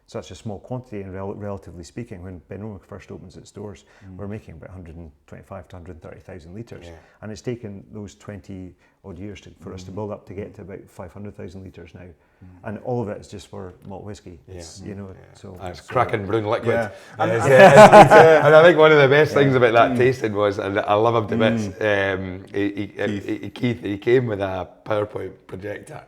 such a small quantity, and relatively speaking, when Benromach first opens its doors, we're making about 125 to 130,000 litres, and it's taken those 20 odd years for us to build up to get to about 500,000 litres now, and all of it is just for malt whiskey. It's, so it's cracking brown liquid. Yeah. And I think one of the best things about that tasting was, and I love him to bits, Keith, he came with a PowerPoint projector.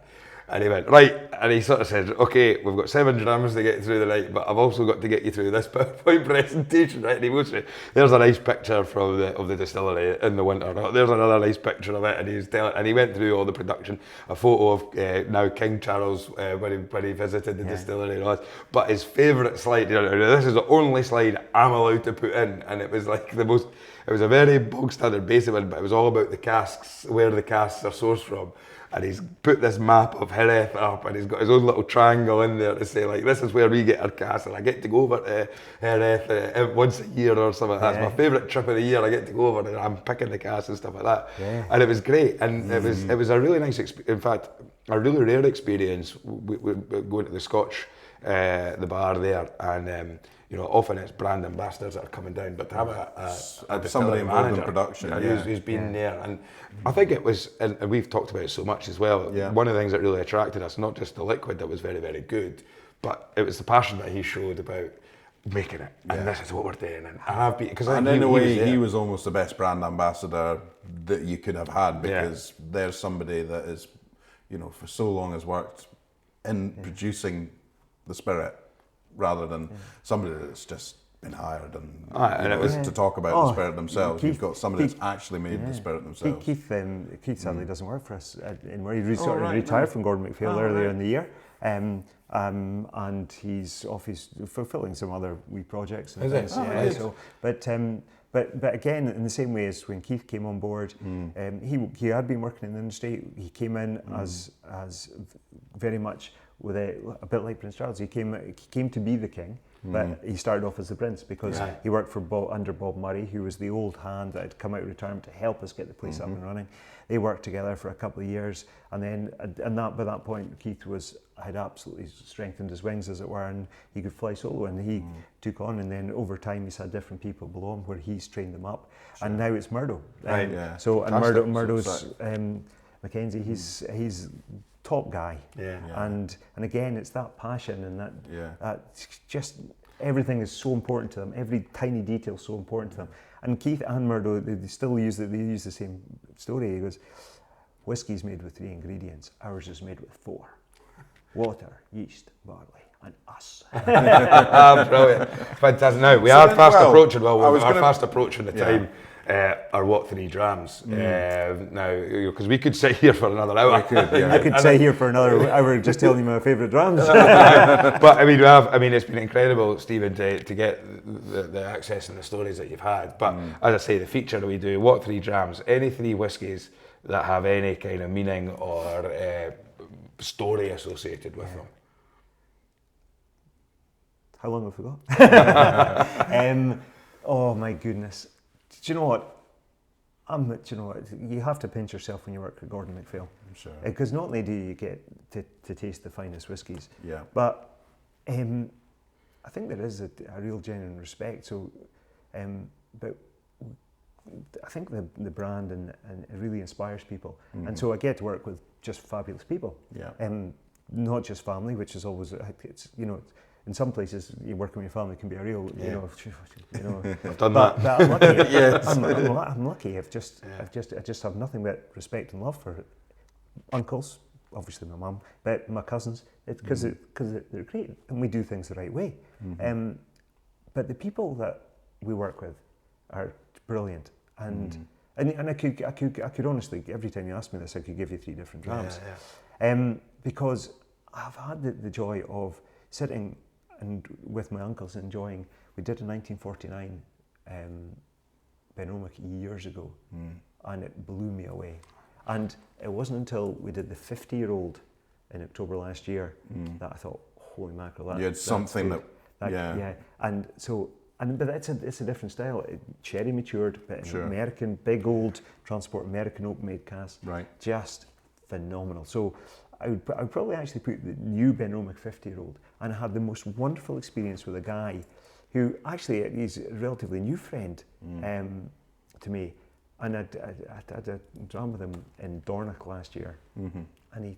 And he went, right, and he sort of said, okay, we've got 7 drams to get through the night, but I've also got to get you through this PowerPoint presentation, right? And he goes, there's a nice picture from of the distillery in the winter. There's another nice picture of it, and he went through all the production, a photo of now King Charles when he visited the distillery and all that. But his favourite slide, this is the only slide I'm allowed to put in, and it was like it was a very bog standard basic one, but it was all about the casks, where the casks are sourced from. And he's put this map of Jerez up, and he's got his own little triangle in there to say, like, this is where we get our casks, and I get to go over to Jerez once a year or something. That's my favourite trip of the year. I get to go over and I'm picking the casks and stuff like that. Yeah. And it was great, and it was a really nice experience. In fact, a really rare experience. We going to the Scotch, the bar there, and often it's brand ambassadors that are coming down, but to have a somebody involved in manager, production, who's been there, and I think it was, and we've talked about it so much as well. Yeah. One of the things that really attracted us, not just the liquid that was very, very good, but it was the passion that he showed about making it, and this is what we're doing, and I've been, because in a way he was almost the best brand ambassador that you could have had, because there's somebody that is, for so long has worked in producing the spirit, rather than somebody that's just been hired and it was to talk about the spirit themselves. You've got somebody that's actually made the spirit themselves. Keith sadly doesn't work for us anymore. He retired from Gordon MacPhail earlier in the year, and he's off. He's fulfilling some other wee projects and things. So, but again, in the same way as when Keith came on board, he had been working in the industry. He came in as very much with a bit like Prince Charles. He came to be the king, but he started off as the prince because he worked for under Bob Murray, who was the old hand that had come out of retirement to help us get the place up and running. They worked together for a couple of years, and then by that point Keith had absolutely strengthened his wings, as it were, and he could fly solo, and he took on, and then over time he's had different people below him where he's trained them up, and now it's Murdo. So and Murdo's Mackenzie, he's top guy, and again it's that passion and that just everything is so important to them. Every tiny detail is so important to them. And Keith and Murdo, they still use the same story. He goes, whiskey's made with 3 ingredients. Ours is made with 4: water, yeast, barley, and us. Brilliant, fantastic. Now we are fast approaching. Well, we are fast approaching the time. Our what 3 drams now, because we could sit here for another hour. I could sit here for another hour just telling you my favourite drams. But I mean, it's been incredible, Stephen, to get the access and the stories that you've had. But as I say, the feature that we do, what 3 drams, any 3 whiskies that have any kind of meaning or story associated with them. How long have we got? Oh my goodness. Do you know what? You have to pinch yourself when you work at Gordon MacPhail. I'm sure. Because not only do you get to taste the finest whiskies, but I think there is a real genuine respect. So, but I think the brand and it really inspires people. And so I get to work with just fabulous people. Not just family, which is always in some places, you working with your family can be a real, I've done that. But I'm lucky. I'm lucky. I just have nothing but respect and love for uncles, obviously my mum, but my cousins. It's because they're great and we do things the right way. But the people that we work with are brilliant, and I could honestly, every time you ask me this, I could give you 3 different drams. Because I've had the joy of sitting and with my uncles enjoying. We did a 1949 Benromach years ago, and it blew me away. And it wasn't until we did the 50-year-old in October last year that I thought, holy mackerel, you had something yeah. And so, but it's a different style. Cherry matured, but in American, big old transport American oak made cask. Right. Just phenomenal. So I would probably actually put the new Benromach 50-year-old, and I had the most wonderful experience with a guy who actually he's a relatively new friend to me. And I had a dram with him in Dornoch last year, and he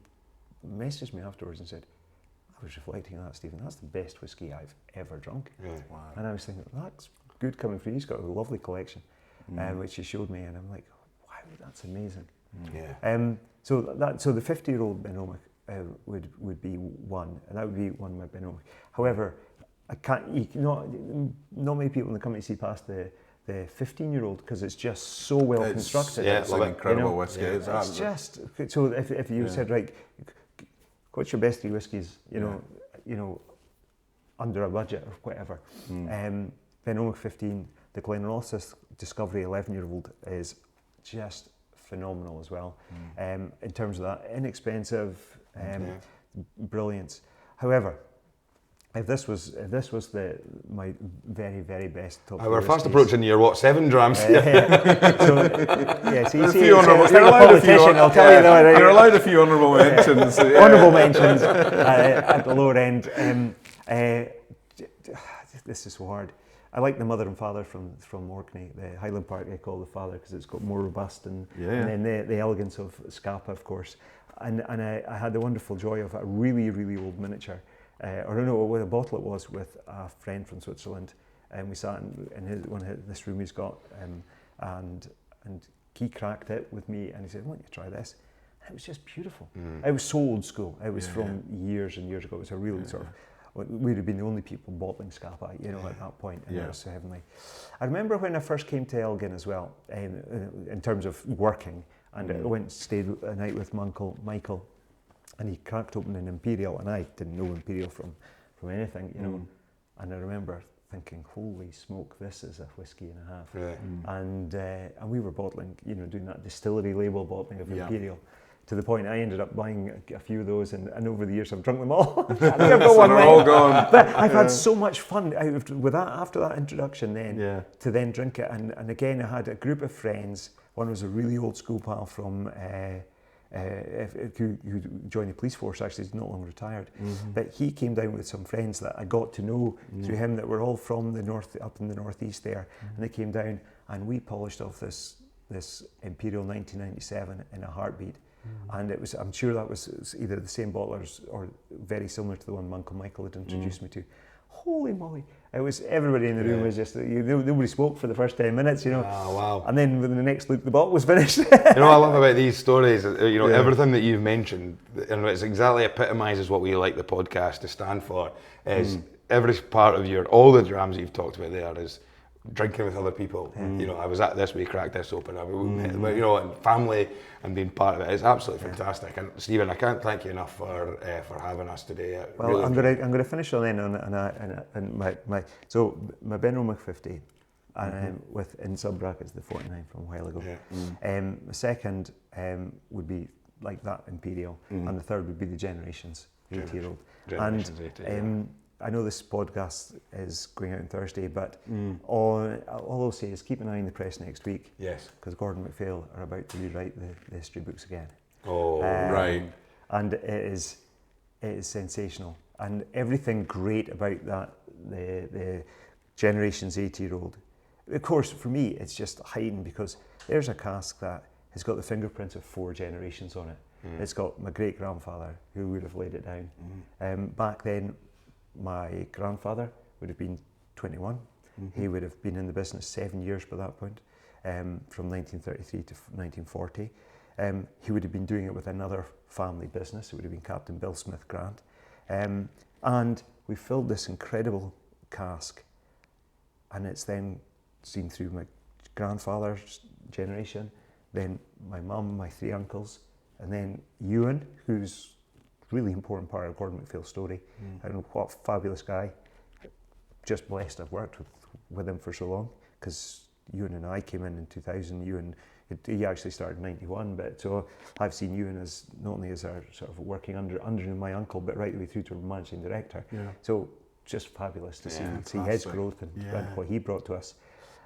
messaged me afterwards and said, I was reflecting on that, Stephen, that's the best whiskey I've ever drunk. Really? Wow. And I was thinking, that's good coming from you. He's got a lovely collection, which he showed me, and I'm like, wow, that's amazing. Yeah. So the 50-year-old Benromach would be one, and that would be one of my Benromach. However, not many people in the company see past the 15-year-old because it's just so well constructed. Yeah, it's an incredible whiskey. Yeah. It's just so. If you said, right, what's your best 3 whiskies? You know, under a budget or whatever. Benromach 15, the Glenrothes Discovery 11-year-old is just phenomenal as well. In terms of that, inexpensive, brilliance. However, if this was my very, very best top. We're fast approaching your 7 drams. So you see, you're I'll tell you that. Right? You're allowed a few honourable mentions. Honourable mentions at the lower end. This is so hard. I like the mother and father from Orkney, the Highland Park I call the father because it's got more robust, and then the elegance of Scapa, of course. And I had the wonderful joy of a really, really old miniature. I don't know what a bottle it was, with a friend from Switzerland, and we sat in this room he's got, and he cracked it with me, and he said, "Why don't you try this?" And it was just beautiful. It was so old school. It was from years and years ago. It was a really sort of, we'd have been the only people bottling Scapa, at that point, and it was so heavenly. I remember when I first came to Elgin as well, in terms of working, and I went and stayed a night with my uncle Michael. And he cracked open an Imperial, and I didn't know Imperial from anything, And I remember thinking, holy smoke, this is a whiskey and a half. Right. And we were bottling, doing that distillery label bottling of Imperial, to the point I ended up buying a few of those, and over the years I've drunk them all. I think I've got one they're all gone. But I've had so much fun with that after that introduction then to then drink it. And again, I had a group of friends. One was a really old school pal from who joined the police force. Actually, he's no longer retired, but he came down with some friends that I got to know through him, that were all from the north, up in the northeast there, and they came down and we polished off this Imperial 1997 in a heartbeat. And it was, I'm sure that was either the same bottlers or very similar to the one Uncle Michael had introduced me to. Holy moly! It was, everybody in the room was just, nobody spoke for the first 10 minutes, Oh, wow. And then with the next look, the bottle was finished. What I love about these stories, everything that you've mentioned, and it's exactly epitomises what we like the podcast to stand for, is every part of all the drams that you've talked about there is drinking with other people. I was at this, we cracked this open, and family and being part of it. It's absolutely fantastic. And Stephen, I can't thank you enough for having us today. Well, really I'm going to finish on then on my Benromach 50, and in sub brackets the 49 from a while ago. The second would be like that Imperial, and the third would be the Generations 80-year-old. And I know this podcast is going out on Thursday, but all I'll say is keep an eye on the press next week. Yes. Because Gordon MacPhail are about to rewrite the history books again. Oh, right. And it is sensational. And everything great about that, the Generations 80-year-old. Of course, for me, it's just heightened because there's a cask that has got the fingerprints of 4 generations on it. It's got my great-grandfather who would have laid it down. Back then, my grandfather would have been 21. He would have been in the business 7 years by that point, from 1933 to 1940. He would have been doing it with another family business. It would have been Captain Bill Smith Grant. And we filled this incredible cask, and it's then seen through my grandfather's generation, then my mum, my 3 uncles, And then Ewan, who's a really important part of Gordon MacPhail's story. And what a fabulous guy. Just blessed I've worked with him for so long, because Ewan and I came in 2000. Ewan, he actually started in 91, but so I've seen Ewan as not only as our sort of working under my uncle, but right the way through to managing director. So just fabulous to see his growth and what he brought to us.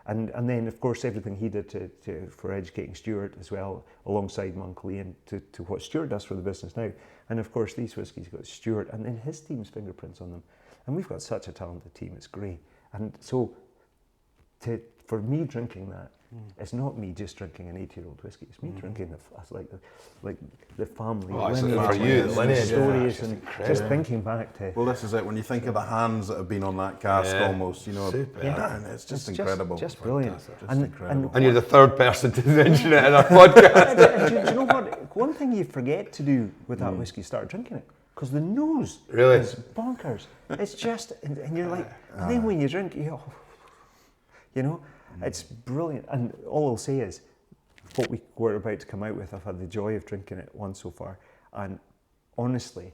And then, of course, everything he did for educating Stuart as well, alongside my Uncle Ian, to what Stuart does for the business now. And of course, these whiskies got Stuart and then his team's fingerprints on them. And we've got such a talented team, it's great. And so, for me drinking that, it's not me just drinking an 80-year-old whiskey. It's me drinking the family lineage, stories, and just thinking back to. Well, this is it. When you think of the hands that have been on that cask, almost, and it's just incredible. Just brilliant. And you're the third person to mention it in our podcast. Do you know what? One thing you forget to do with that whiskey, start drinking it, because the nose is bonkers. It's just, and you're like, and then when you drink, it's brilliant. And all I'll say is, what we're about to come out with, I've had the joy of drinking it once so far, and honestly,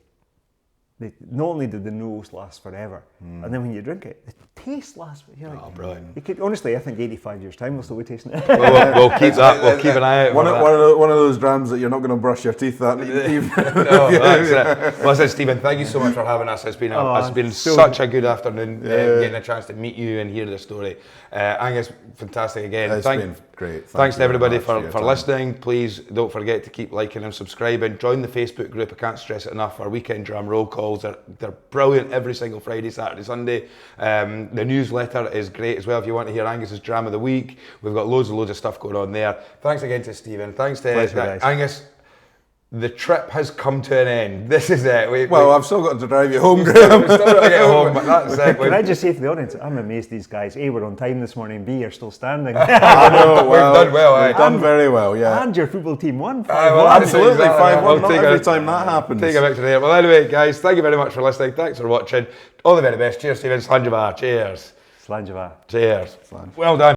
not only did the nose last forever, and then when you drink it, the taste lasts. You're like, brilliant. You could, honestly, I think 85 years' time we'll still be tasting it. We'll keep that. We'll keep an eye out. One of those drams that you're not going to brush your teeth at. No, that's it. Well, listen, Stephen, thank you so much for having us. It's been such a good afternoon, getting a chance to meet you and hear the story. Angus, fantastic again. It's been great. Thanks to everybody for listening. Please don't forget to keep liking and subscribing. Join the Facebook group. I can't stress it enough. Our weekend dram roll calls, they're brilliant every single Friday, Saturday, Sunday. The newsletter is great as well if you want to hear Angus's Dram of the Week. We've got loads of stuff going on there. Thanks again to Stephen. Thanks to Angus. The trip has come to an end. This is it. I've still got to drive you home, Graham. We've still got to get home, but that's it. Can I just say for the audience, I'm amazed these guys, A, were on time this morning, B, are still standing. I know, we've done well. We've done very well, yeah. And your football team won 5-1. Absolutely, 5-1, every time that happens. Take a victory there. Well, anyway, guys, thank you very much for listening. Thanks for watching. All the very best. Cheers, Stephen. Slanjava. Cheers. Slanjava. Cheers. Well done.